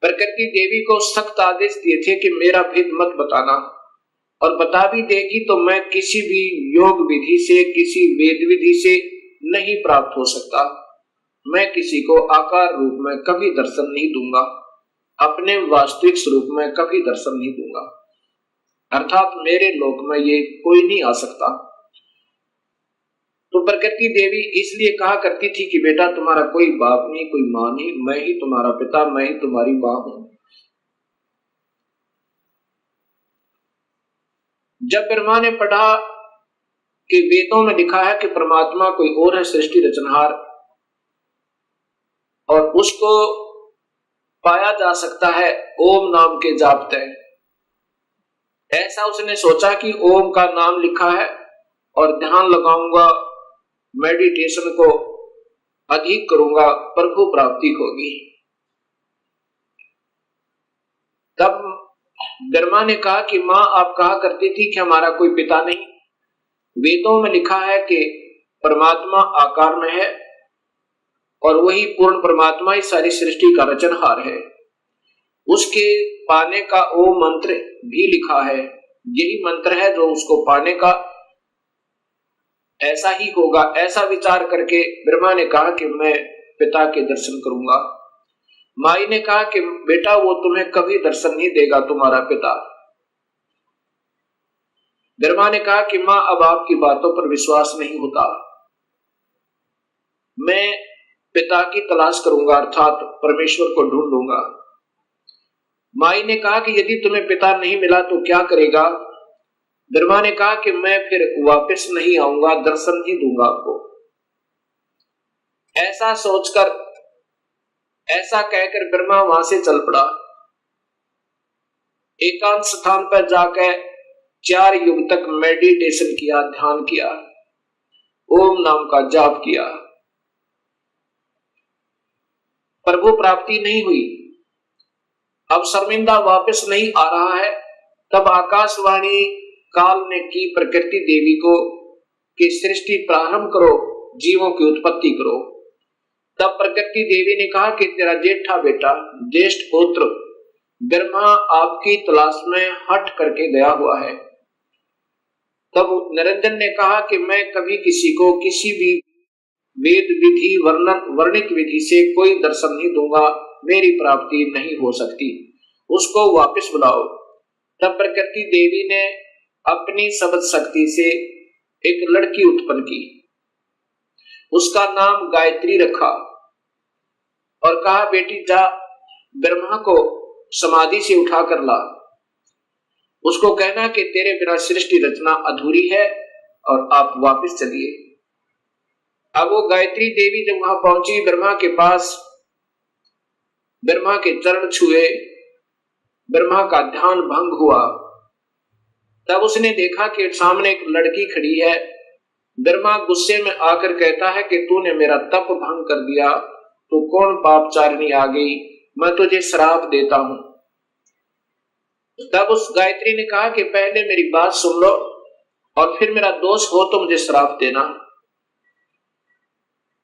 B: प्रकृति देवी को सख्त आदेश दिए थे कि मेरा भेद मत बताना, और बता भी देगी तो मैं किसी भी योग विधि से, किसी वेद विधि से नहीं प्राप्त हो सकता। मैं किसी को आकार रूप में कभी दर्शन नहीं दूंगा, अपने वास्तविक स्वरूप में कभी दर्शन नहीं दूंगा, अर्थात मेरे लोक में ये कोई नहीं आ सकता। तो प्रकृति देवी इसलिए कहा करती थी कि बेटा तुम्हारा कोई बाप नहीं, कोई मां नहीं, मैं ही तुम्हारा पिता, मैं ही तुम्हारी मां हूं। जब ब्रह्मा ने पढ़ा कि वेदों में लिखा है कि परमात्मा कोई और है, सृष्टि रचनहार, और उसको पाया जा सकता है ओम नाम के जाप से, ऐसा उसने सोचा कि ओम का नाम लिखा है और ध्यान लगाऊंगा, मेडिटेशन को अधिक करूंगा, प्रभु प्राप्ति होगी। तब ब्रह्मा ने कहा कि मां आप कहा करती थी कि हमारा कोई पिता नहीं, वेदों में लिखा है कि परमात्मा आकार में है और वही पूर्ण परमात्मा ही सारी सृष्टि का रचनहार है। उसके पाने का ओम मंत्र भी लिखा है, यही मंत्र है जो उसको पाने का, ऐसा ही होगा। ऐसा विचार करके ब्रह्मा ने कहा कि मैं पिता के दर्शन करूंगा। माई ने कहा कि बेटा वो तुम्हें कभी दर्शन नहीं देगा, तुम्हारा पिता। ब्रह्मा ने कहा कि मां अब आपकी बातों पर विश्वास नहीं होता, मैं पिता की तलाश करूंगा, अर्थात परमेश्वर को ढूंढूंगा। माई ने कहा कि यदि तुम्हें पिता नहीं मिला तो क्या करेगा। ब्रह्मा ने कहा कि मैं फिर वापस नहीं आऊंगा, दर्शन नहीं दूंगा आपको। ऐसा सोचकर, ऐसा कहकर ब्रह्मा वहां से चल पड़ा। एकांत स्थान पर जाकर 4 युग तक मेडिटेशन किया, ध्यान किया, ओम नाम का जाप किया। प्रभु प्राप्ति नहीं हुई। अब शर्मिंदा वापस नहीं आ रहा है। तब आकाशवाणी काल ने की प्रकृति देवी को कि सृष्टि प्रारंभ करो, जीवों की उत्पत्ति करो। तब प्रकृति देवी ने कहा कि तेरा जेठा बेटा, ज्येष्ठ पुत्र ब्रह्मा आपकी तलाश में हट करके गया हुआ है। तब निरंजन ने कहा कि मैं कभी किसी को किसी भी वेद विधि वर्णित विधि से कोई दर्शन नहीं दूंगा, मेरी प्राप्ति नहीं हो सकती, उसको वापस बुलाओ। तब प्रकृति देवी ने अपनी शब्द शक्ति से एक लड़की उत्पन्न की, उसका नाम गायत्री रखा और कहा बेटी जा ब्रह्मा को समाधि से उठा कर ला, उसको कहना कि तेरे बिना सृष्टि रचना अधूरी है और आप वापस चलिए। अब वो गायत्री देवी जब वहां पहुंची ब्रह्मा के पास, ब्रह्मा के चरण छुए, ब्रह्मा का ध्यान भंग हुआ। तब उसने देखा कि सामने एक लड़की खड़ी है। ब्रह्मा गुस्से में आकर कहता है कि तूने मेरा तप भंग कर दिया, तू कौन पापचारिणी आ गई, मैं तुझे श्राप देता हूं। तब उस गायत्री ने कहा कि पहले मेरी बात सुन लो और फिर मेरा दोष हो तो मुझे श्राप देना।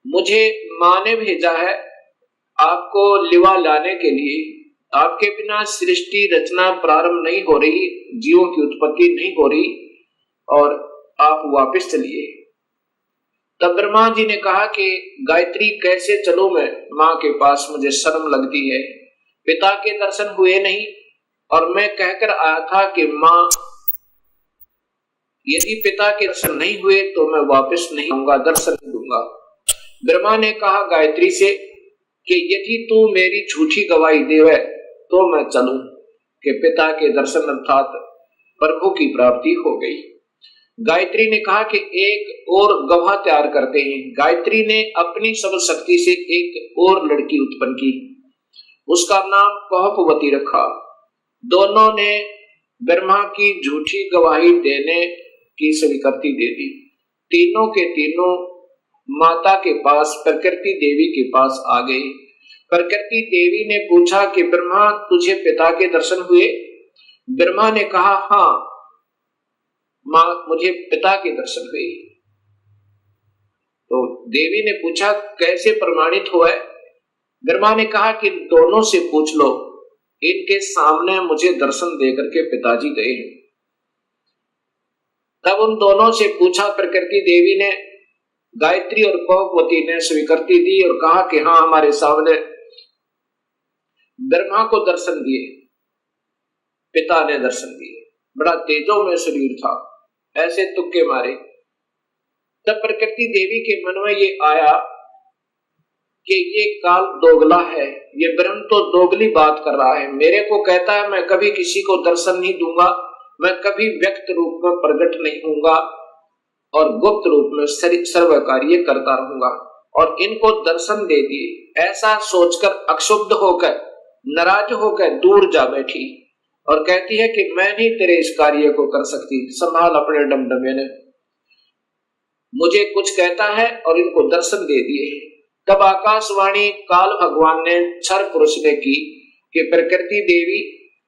B: मुझे मां ने भेजा है आपको लिवा लाने के लिए, आपके बिना सृष्टि रचना प्रारंभ नहीं हो रही, जीवों की उत्पत्ति नहीं हो रही और आप वापस चलिए। तब ब्रह्मा जी ने कहा कि गायत्री कैसे चलूं मैं मां के पास, मुझे शर्म लगती है, पिता के दर्शन हुए नहीं और मैं कहकर आया था कि मां यदि पिता के दर्शन नहीं हुए तो मैं वापस नहीं आऊंगा, दर्शन नहीं दूंगा। ब्रह्मा ने कहा गायत्री से कि यदि तू मेरी झूठी गवाही देवे तो मैं चलूं कि पिता के दर्शन अर्थात प्रभु की प्राप्ति हो गई। गायत्री ने कहा कि एक और गवाह तैयार करते हैं। गायत्री ने अपनी सब शक्ति से एक और लड़की उत्पन्न की, उसका नाम पहुपवती रखा। दोनों ने ब्रह्मा की झूठी गवाही देने की स्वीकृति दे दी। तीनों के तीनों माता के पास प्रकृति देवी के पास आ गए। प्रकृति देवी ने पूछा कि ब्रह्मा तुझे पिता के दर्शन हुए? ब्रह्मा ने कहा हाँ मां मुझे पिता के दर्शन हुए। तो देवी ने पूछा कैसे प्रमाणित हुआ है? ब्रह्मा ने कहा कि दोनों से पूछ लो, इनके सामने मुझे दर्शन देकर के पिताजी गए हैं। तब उन दोनों से पूछा प्रकृति देवी ने, गायत्री और पहुपवती ने स्वीकृति दी और कहा कि हाँ हमारे सामने ब्रह्मा को दर्शन दिए, पिता ने दर्शन दिए, बड़ा तेजो में शरीर था, ऐसे तुक्के मारे। तब प्रकृति देवी के मन में ये आया कि ये काल दोगला है, ये ब्रह्म तो दोगली बात कर रहा है, मेरे को कहता है मैं कभी किसी को दर्शन नहीं दूंगा, मैं कभी व्यक्त रूप में प्रकट नहीं होऊंगा और गुप्त रूप में सर्व कार्य करता रहूंगा, और इनको दर्शन दे दिए। ऐसा सोचकर अक्षुब्ध होकर नाराज होकर दूर जा बैठी और कहती है कि मैं नहीं तेरे इस कार्य को कर सकती, संभाल अपने डमडमे ने। मुझे कुछ कहता है और इनको दर्शन दे दिए। तब आकाशवाणी काल भगवान ने क्षर पुरुष ने की कि प्रकृति देवी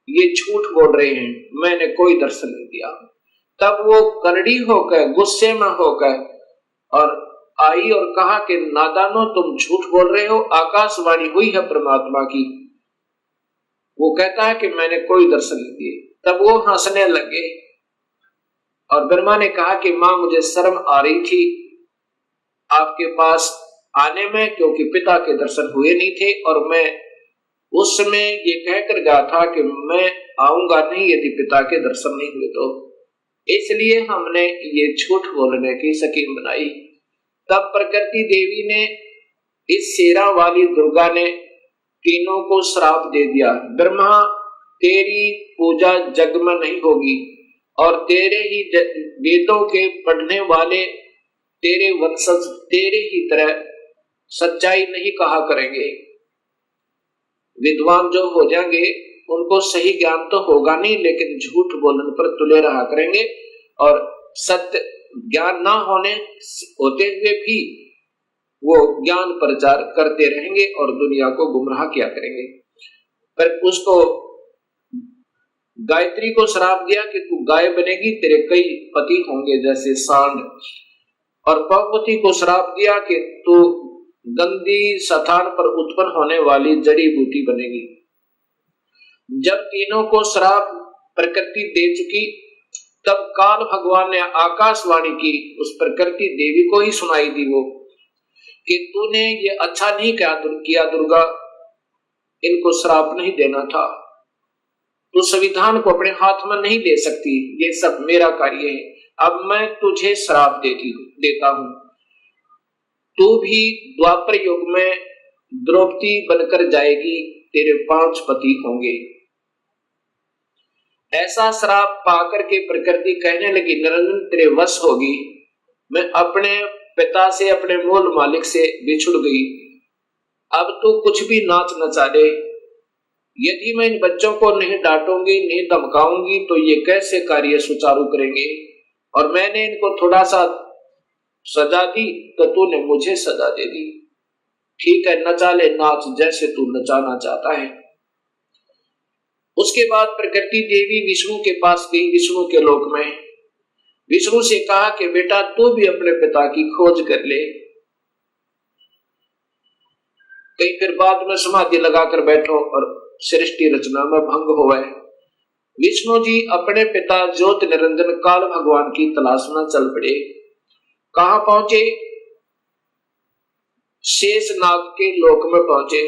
B: ये झूठ बोल रहे हैं, मैंने कोई दर्शन नहीं दिया। तब वो करड़ी होकर गुस्से में होकर और आई और कहा कि नादानो तुम झूठ बोल रहे हो, आकाशवाणी हुई है परमात्मा की। वो कहता है कि मैंने कोई दर्शन नहीं दिए। तब वो हंसने लगे और ब्रह्मा ने कहा कि मां मुझे शर्म आ रही थी आपके पास आने में, क्योंकि पिता के दर्शन हुए नहीं थे और मैं उस समय ये कहकर गया था कि मैं आऊंगा नहीं यदि पिता के दर्शन नहीं हुए तो, इसलिए हमने ये झूठ बोलने की स्कीम बनाई। तब प्रकृति देवी ने इस शेरा वाली दुर्गा ने तीनों को श्राप दे दिया, ब्रह्मा तेरी पूजा जग में नहीं होगी और तेरे ही वेदों के पढ़ने वाले तेरे वंशज तेरे ही तरह सच्चाई नहीं कहा करेंगे। विद्वान जो हो जाएंगे उनको सही ज्ञान तो होगा नहीं, लेकिन झूठ बोलने पर तुले रहा करेंगे और सत्य ज्ञान ना होते हुए भी वो ज्ञान प्रचार करते रहेंगे और दुनिया को गुमराह किया करेंगे। पर उसको गायत्री को श्राप दिया कि तू गाय बनेगी, तेरे कई पति होंगे जैसे सांड, और पहुपति को श्राप दिया कि तू गंदी स्थान पर उत्पन्न होने वाली जड़ी बूटी बनेगी। जब तीनों को श्राप प्रकृति दे चुकी, तब काल भगवान ने आकाशवाणी की, उस प्रकृति देवी को ही सुनाई दी वो, कि तूने ये अच्छा नहीं किया दुर्गा, इनको श्राप नहीं देना था, तू संविधान को अपने हाथ में नहीं ले सकती, ये सब मेरा कार्य है, अब मैं तुझे श्राप देता हूं, तू भी द्वापर युग में द्रौपदी बनकर जाएगी, तेरे 5 पति होंगे। ऐसा श्राप पाकर के प्रकृति कहने लगी, निरंजन तेरे वश होगी, मैं अपने पिता से, अपने मूल मालिक से बिछुड़ गई, अब तू कुछ भी नाच नचा दे, यदि मैं इन बच्चों को नहीं डांटूंगी, नहीं धमकाऊंगी, तो ये कैसे कार्य सुचारू करेंगे, और मैंने इनको थोड़ा सा सजा दी तो तूने मुझे सजा दे दी, ठीक है नचा ले नाच जैसे तू नचाना चाहता है। उसके बाद प्रकृति देवी विष्णु के पास गई, विष्णु के लोक में, विष्णु से कहा कि बेटा तू भी अपने पिता की खोज कर ले, कहीं फिर बाद में समाधि लगाकर बैठो और सृष्टि रचना में भंग होवे। विष्णु जी अपने पिता ज्योत निरंजन काल भगवान की तलाश में चल पड़े। कहां पहुंचे? शेषनाग के लोक में पहुंचे,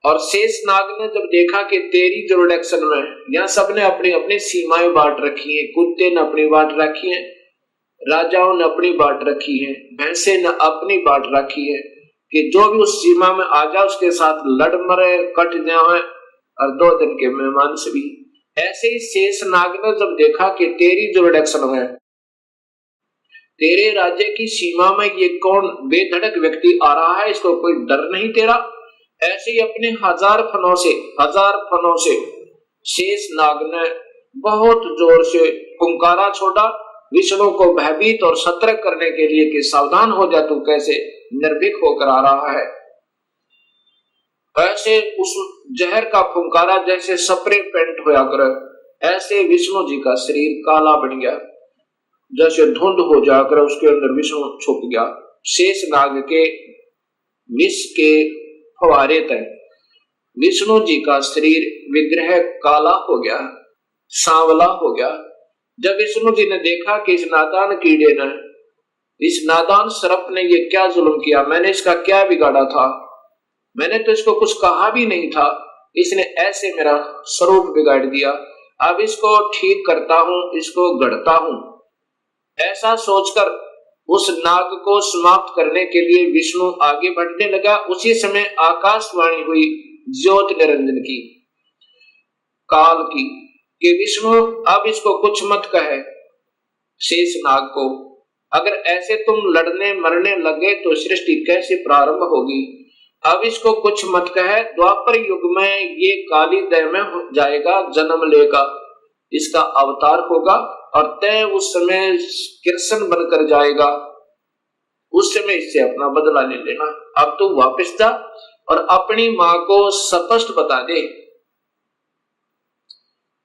B: और शेषनाग ने जब देखा कि तेरी जुरिडिक्शन में यहाँ सबने अपनी अपनी सीमाएं बांट रखी हैं, कुत्ते ने अपनी बांट रखी है, राजाओं ने अपनी बांट रखी है, भैंसे ने अपनी बांट रखी है, कि जो भी उस सीमा में आ जाए उसके साथ लड़ मरे कट जाए, और 2 दिन के मेहमान से भी। ऐसे ही शेषनाग ने जब देखा कि तेरी जुरिडिक्शन में, तेरे राज्य की सीमा में ये कौन बेधड़क व्यक्ति आ रहा है, इसको कोई डर नहीं तेरा, ऐसे ही अपने 1000 फनों से शेषनाग ने बहुत जोर से पुंकारा छोड़ा, विष्णु को भयभीत और सतर्क करने के लिए कि सावधान हो जा, तू कैसे निर्भीक होकर आ रहा है। ऐसे उस जहर का फुंकारा जैसे स्प्रे पेंट होया करे, ऐसे विष्णु जी का शरीर काला बन गया, जैसे धुंध हो जाकर उसके अंदर विष्णु छुप गया। शेषनाग के विष के फवारे तक विष्णु जी का शरीर विग्रह काला हो गया, सांवला हो गया। जब विष्णु जी ने देखा कि इस नादान कीड़े ने, इस नादान सर्प ने ये क्या जुल्म किया, मैंने इसका क्या बिगाड़ा था, मैंने तो इसको कुछ कहा भी नहीं था, इसने ऐसे मेरा स्वरूप बिगाड़ दिया, अब इसको ठीक करता हूं, इसको गढ़ता हूं। ऐसा सोचकर उस नाग को समाप्त करने के लिए विष्णु आगे बढ़ने लगा। उसी समय आकाशवाणी हुई ज्योत निरंजन की, काल की, कि विष्णु अब इसको कुछ मत कहे शेषनाग को, अगर ऐसे तुम लड़ने मरने लगे तो सृष्टि कैसे प्रारंभ होगी, अब इसको कुछ मत कहे, द्वापर युग में ये काली देह में जाएगा, जन्म लेगा, इसका अवतार होगा, और तय उस समय कृष्ण बनकर जाएगा, उस समय इससे अपना बदला ले लेना। अब तू वापस जा और अपनी मां को स्पष्ट बता दे,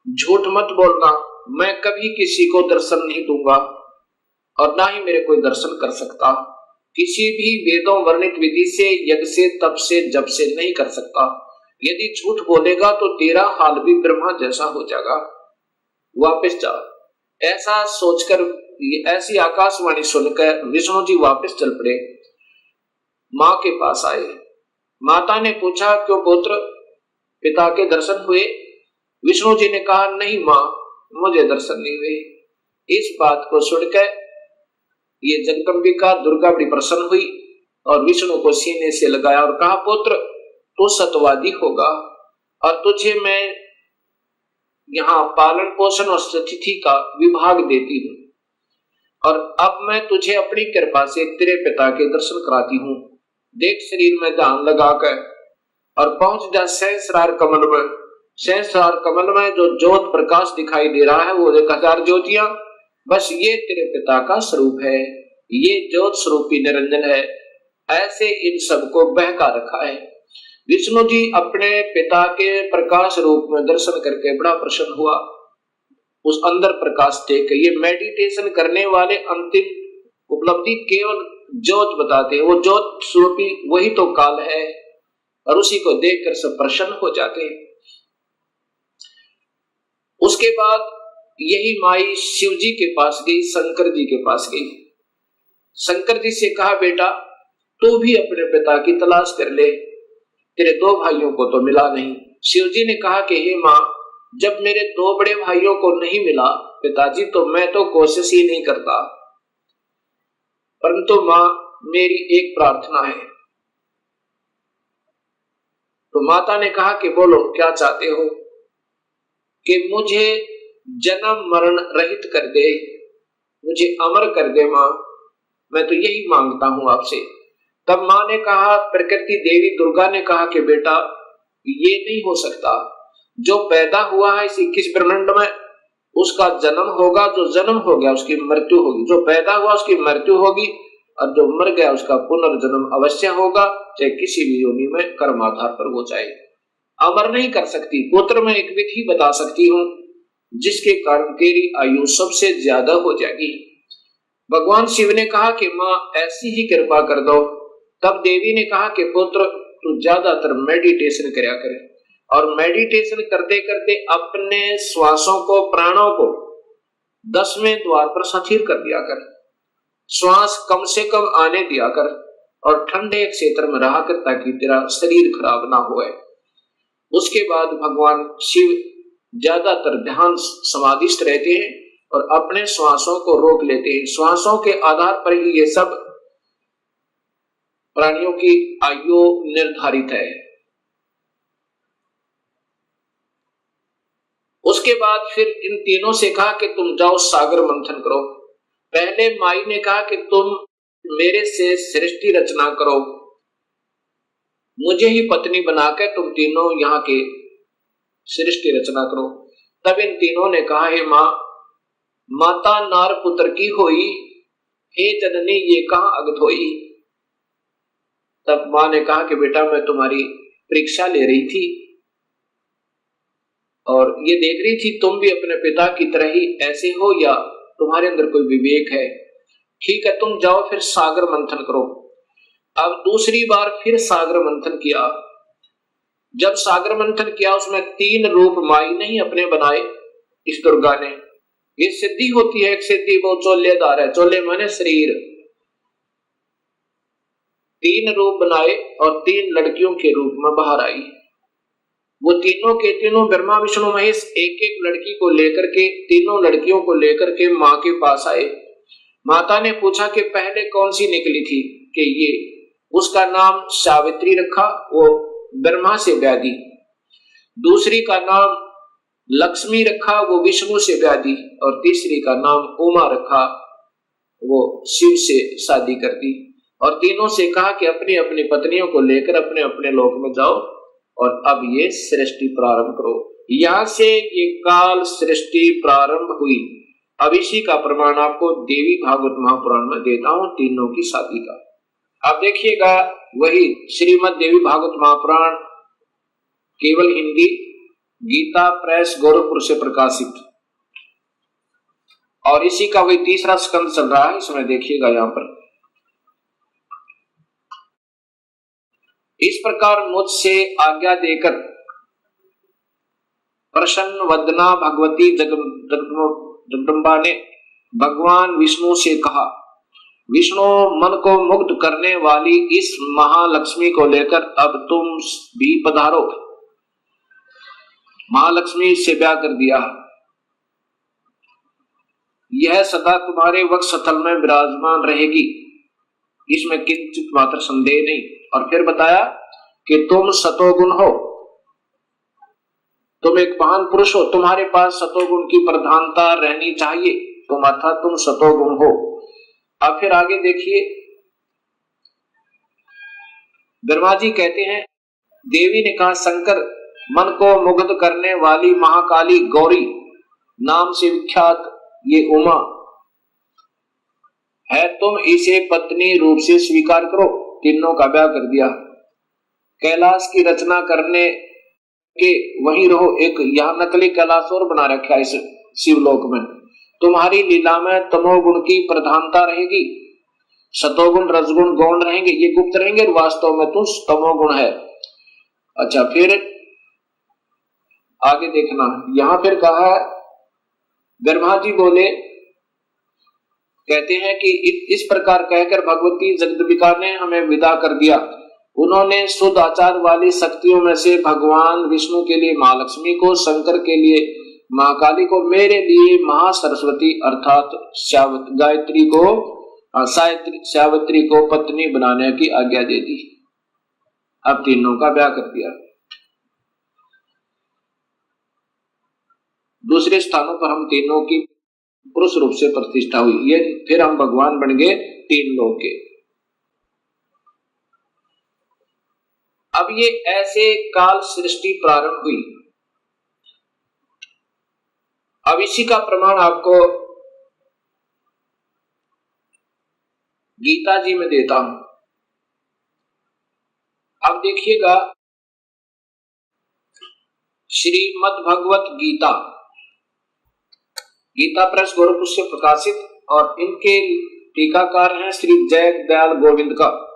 B: झूठ मत बोलना, मैं कभी किसी को दर्शन नहीं दूंगा और ना ही मेरे कोई दर्शन कर सकता, किसी भी वेदों वर्णित विधि से, यज्ञ से, तप से, जप से नहीं कर सकता। यदि झूठ बोलेगा तो तेरा हाल भी ब्रह्मा जैसा हो जाएगा, वापस जा। ऐसा सोचकर, ऐसी आकाशवाणी सुनकर विष्णु जी वापस चल पड़े, मां के पास आए। माता ने पूछा, क्यों पुत्र, पिता के दर्शन हुए? विष्णु जी ने कहा, नहीं मां, मुझे दर्शन नहीं हुए। इस बात को सुनकर ये जगदंबिका दुर्गा बड़ी प्रसन्न हुई और विष्णु को सीने से लगाया और कहा, पुत्र तू सत्यवादी होगा और तुझे मैं यहाँ पालन पोषण और स्थिति का विभाग देती हूँ, और अब मैं तुझे अपनी कृपा से तेरे पिता के दर्शन कराती हूँ। देख शरीर में ध्यान लगाकर और पहुंच जा सहस्रार कमल में। सहस्रार कमल में जो ज्योत प्रकाश दिखाई दे रहा है वो 1000 ज्योतियां, बस ये तेरे पिता का स्वरूप है, ये ज्योत स्वरूपी निरंजन है। ऐसे इन सबको बहका रखा है। विष्णु जी अपने पिता के प्रकाश रूप में दर्शन करके बड़ा प्रसन्न हुआ। उस अंदर प्रकाश देख के, ये मेडिटेशन करने वाले अंतिम उपलब्धि केवल ज्योत बताते हैं, वो ज्योत स्वरूपी वही तो काल है, और उसी को देखकर सब प्रसन्न हो जाते हैं। उसके बाद यही माई शिव जी के पास गई, शंकर जी के पास गई। शंकर जी से कहा, बेटा तू भी अपने पिता की तलाश कर ले, तेरे दो भाइयों को तो मिला नहीं। शिव जी ने कहा कि हे माँ, जब मेरे दो बड़े भाइयों को नहीं मिला पिताजी, तो मैं तो कोशिश ही नहीं करता, परंतु माँ मेरी एक प्रार्थना है। तो माता ने कहा कि बोलो क्या चाहते हो? कि मुझे जन्म मरण रहित कर दे, मुझे अमर कर दे माँ, मैं तो यही मांगता हूं आपसे। तब माँ ने कहा, प्रकृति देवी दुर्गा ने कहा कि बेटा ये नहीं हो सकता, जो पैदा हुआ है इस 21 ब्रह्मांड में उसका जन्म होगा, जो जन्म हो गया उसकी मृत्यु होगी, जो पैदा हुआ उसकी मृत्यु होगी, और जो मर गया उसका पुनर्जन्म अवश्य होगा, चाहे किसी भी योनि में कर्म आधार पर वो जाए। अमर नहीं कर सकती। पुत्र में एक विधि बता सकती हूँ जिसके कारण तेरी आयु सबसे ज्यादा हो जाएगी। भगवान शिव ने कहा कि माँ ऐसी ही कृपा कर दो। तब देवी ने कहा कि पुत्र तू ज्यादातर मेडिटेशन करया करे, और मेडिटेशन करते करते अपने श्वासों को, प्राणों को 10वें द्वार पर स्थिर कर दिया कर, श्वास कम से कम आने दिया कर, और ठंडे क्षेत्र में रहा कर ताकि तेरा शरीर खराब ना होए। उसके बाद भगवान शिव ज्यादातर ध्यान समाधिस्थ रहते हैं और अपने श्वासों को रोक लेते हैं। श्वासों के आधार पर ही ये सब प्राणियों की आयु निर्धारित है। उसके बाद फिर इन तीनों से कहा कि तुम जाओ सागर मंथन करो। पहले माई ने कहा कि तुम मेरे से सृष्टि रचना करो, मुझे ही पत्नी बनाकर तुम तीनों यहाँ के सृष्टि रचना करो। तब इन तीनों ने कहा, हे माँ, माता नार पुत्र की होई, हे जननी ये कहाँ अगत होई। तब माँ ने कहा कि बेटा मैं तुम्हारी परीक्षा ले रही थी और ये देख रही थी तुम भी अपने पिता की तरह ही ऐसे हो या तुम्हारे अंदर कोई विवेक है। ठीक है, तुम जाओ फिर सागर मंथन करो। अब दूसरी बार फिर सागर मंथन किया। जब सागर मंथन किया उसमें 3 रूप माई नहीं अपने बनाए इस दुर्गा ने। ये सिद्धि होती है, एक सिद्धि वो चोलेदार है, चोले माने शरीर। 3 रूप बनाए और 3 लड़कियों के रूप में बाहर आई। वो तीनों के तीनों ब्रह्मा विष्णु महेश एक एक लड़की को लेकर के, तीनों लड़कियों को लेकर के माँ के पास आए। माता ने पूछा कि पहले कौन सी निकली थी? कि ये, उसका नाम सावित्री रखा, वो ब्रह्मा से ब्याह दी। दूसरी का नाम लक्ष्मी रखा, वो विष्णु से ब्याह दी। और तीसरी का नाम उमा रखा, वो शिव से शादी कर दी। और तीनों से कहा कि अपनी अपनी पत्नियों को लेकर अपने अपने लोक में जाओ और अब ये सृष्टि प्रारंभ करो। यहां से ये काल सृष्टि प्रारंभ हुई। अब इसी का प्रमाण आपको देवी भागवत महापुराण में देता हूं, तीनों की शादी का। अब देखिएगा, वही श्रीमद देवी भागवत महापुराण केवल हिंदी, गीता प्रेस गोरखपुर से प्रकाशित, और इसी का वही तीसरा स्कंद चल रहा है। इसमें देखिएगा यहां पर, इस प्रकार मुझसे आज्ञा देकर प्रसन्न वदना भगवती जगदम्बा ने भगवान विष्णु से कहा, विष्णु मन को मुग्ध करने वाली इस महालक्ष्मी को लेकर अब तुम भी पधारो। महालक्ष्मी से ब्याह कर दिया। यह सदा तुम्हारे वक्षस्थल में विराजमान रहेगी, इसमें किंचित मात्र संदेह नहीं। और फिर बताया कि तुम सतोगुण हो, तुम एक महान पुरुष हो, तुम्हारे पास सतोगुण की प्रधानता रहनी चाहिए, तुम अर्थात तुम सतोगुण हो। अब फिर आगे देखिए, ब्रह्मा जी कहते हैं, देवी ने कहा, शंकर मन को मुग्ध करने वाली महाकाली गौरी नाम से विख्यात ये उमा है, तुम इसे पत्नी रूप से स्वीकार करो। तीनों का ब्याह कर दिया। कैलाश की रचना करने के वहीं रहो। एक यहाँ नकली कैलाश और बना रखा है इस शिवलोक में। तुम्हारी लीला में तमोगुण की प्रधानता रहेगी, सतोगुण रजगुण गौण रहेंगे, ये गुप्त रहेंगे, वास्तव में तुम तमोगुण है। अच्छा, फिर आगे देखना। यहाँ फिर कहा है, ब्रह्मा जी बोले, कहते हैं कि इस प्रकार कहकर भगवती जगदम्बिका ने हमें विदा कर दिया। उन्होंने शुद्ध आचार वाली शक्तियों में से भगवान विष्णु के लिए माँ लक्ष्मी को, शंकर के लिए महाकाली को, मेरे लिए महासरस्वती अर्थात सावित्री को पत्नी बनाने की आज्ञा दे दी। अब तीनों का ब्याह कर दिया। दूसरे स्थानों पर हम तीनों की पुरुष रूप से प्रतिष्ठा हुई। ये फिर हम भगवान बन गए तीन लोग के। अब ये ऐसे काल सृष्टि प्रारंभ हुई। अब इसी का प्रमाण आपको गीता जी में देता हूं। अब देखिएगा, श्रीमद् भगवत गीता, गीता प्रेस गोरखपुर से प्रकाशित, और इनके टीकाकार हैं श्री जय दयाल गोविंद का,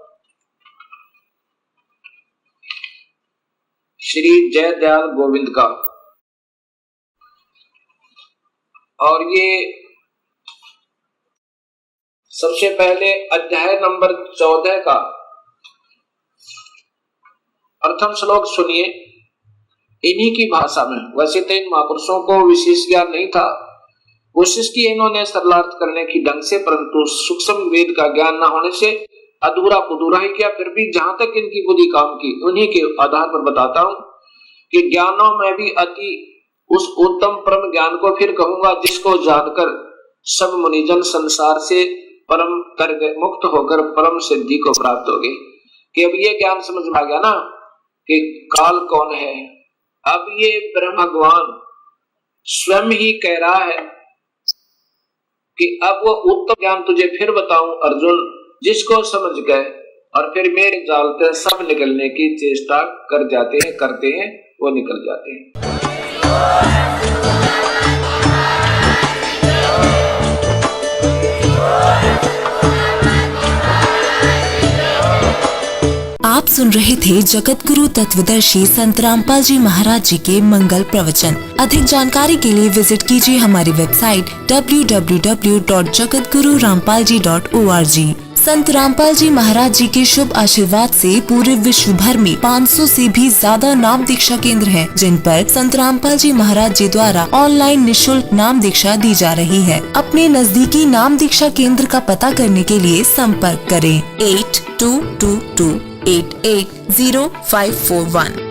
B: श्री जय दयाल गोविंद का। और ये सबसे पहले अध्याय नंबर 14 का प्रथम श्लोक सुनिए इन्हीं की भाषा में। वैसे तो इन महापुरुषों को विशेष ज्ञान नहीं था, कोशिश की इन्होंने सरलार्थ करने की ढंग से, परंतु सूक्ष्म वेद का ज्ञान न होने से अधूरा पुधूरा ही किया। फिर भी जहां तक इनकी बुद्धि काम की, उन्हीं के आधार पर बताता हूं कि ज्ञानों में भी अति उस उत्तम परम ज्ञान को फिर कहूंगा, जिसको जानकर सब मुनिजन संसार से परम कर गए, मुक्त होकर परम सिद्धि को प्राप्त हो गए। कि अब ये ज्ञान समझ में आ गया ना कि काल कौन है। अब ये ब्रह्म भगवान स्वयं ही कह रहा है कि अब वो उत्तम ज्ञान तुझे फिर बताऊं अर्जुन, जिसको समझ गए और फिर मेरे जाल से सब निकलने की चेष्टा कर जाते हैं, करते हैं, वो निकल जाते हैं।
C: आप सुन रहे थे जगत गुरु तत्वदर्शी संत रामपाल जी महाराज जी के मंगल प्रवचन। अधिक जानकारी के लिए विजिट कीजिए हमारी वेबसाइट www.jagatgururampalji.org। संत रामपाल जी महाराज जी के शुभ आशीर्वाद से पूरे विश्व भर में 500 से भी ज्यादा नाम दीक्षा केंद्र हैं, जिन पर संत रामपाल जी महाराज जी द्वारा ऑनलाइन निशुल्क नाम दीक्षा दी जा रही है। अपने नजदीकी नाम दीक्षा केंद्र का पता करने के लिए संपर्क करें 8222880541।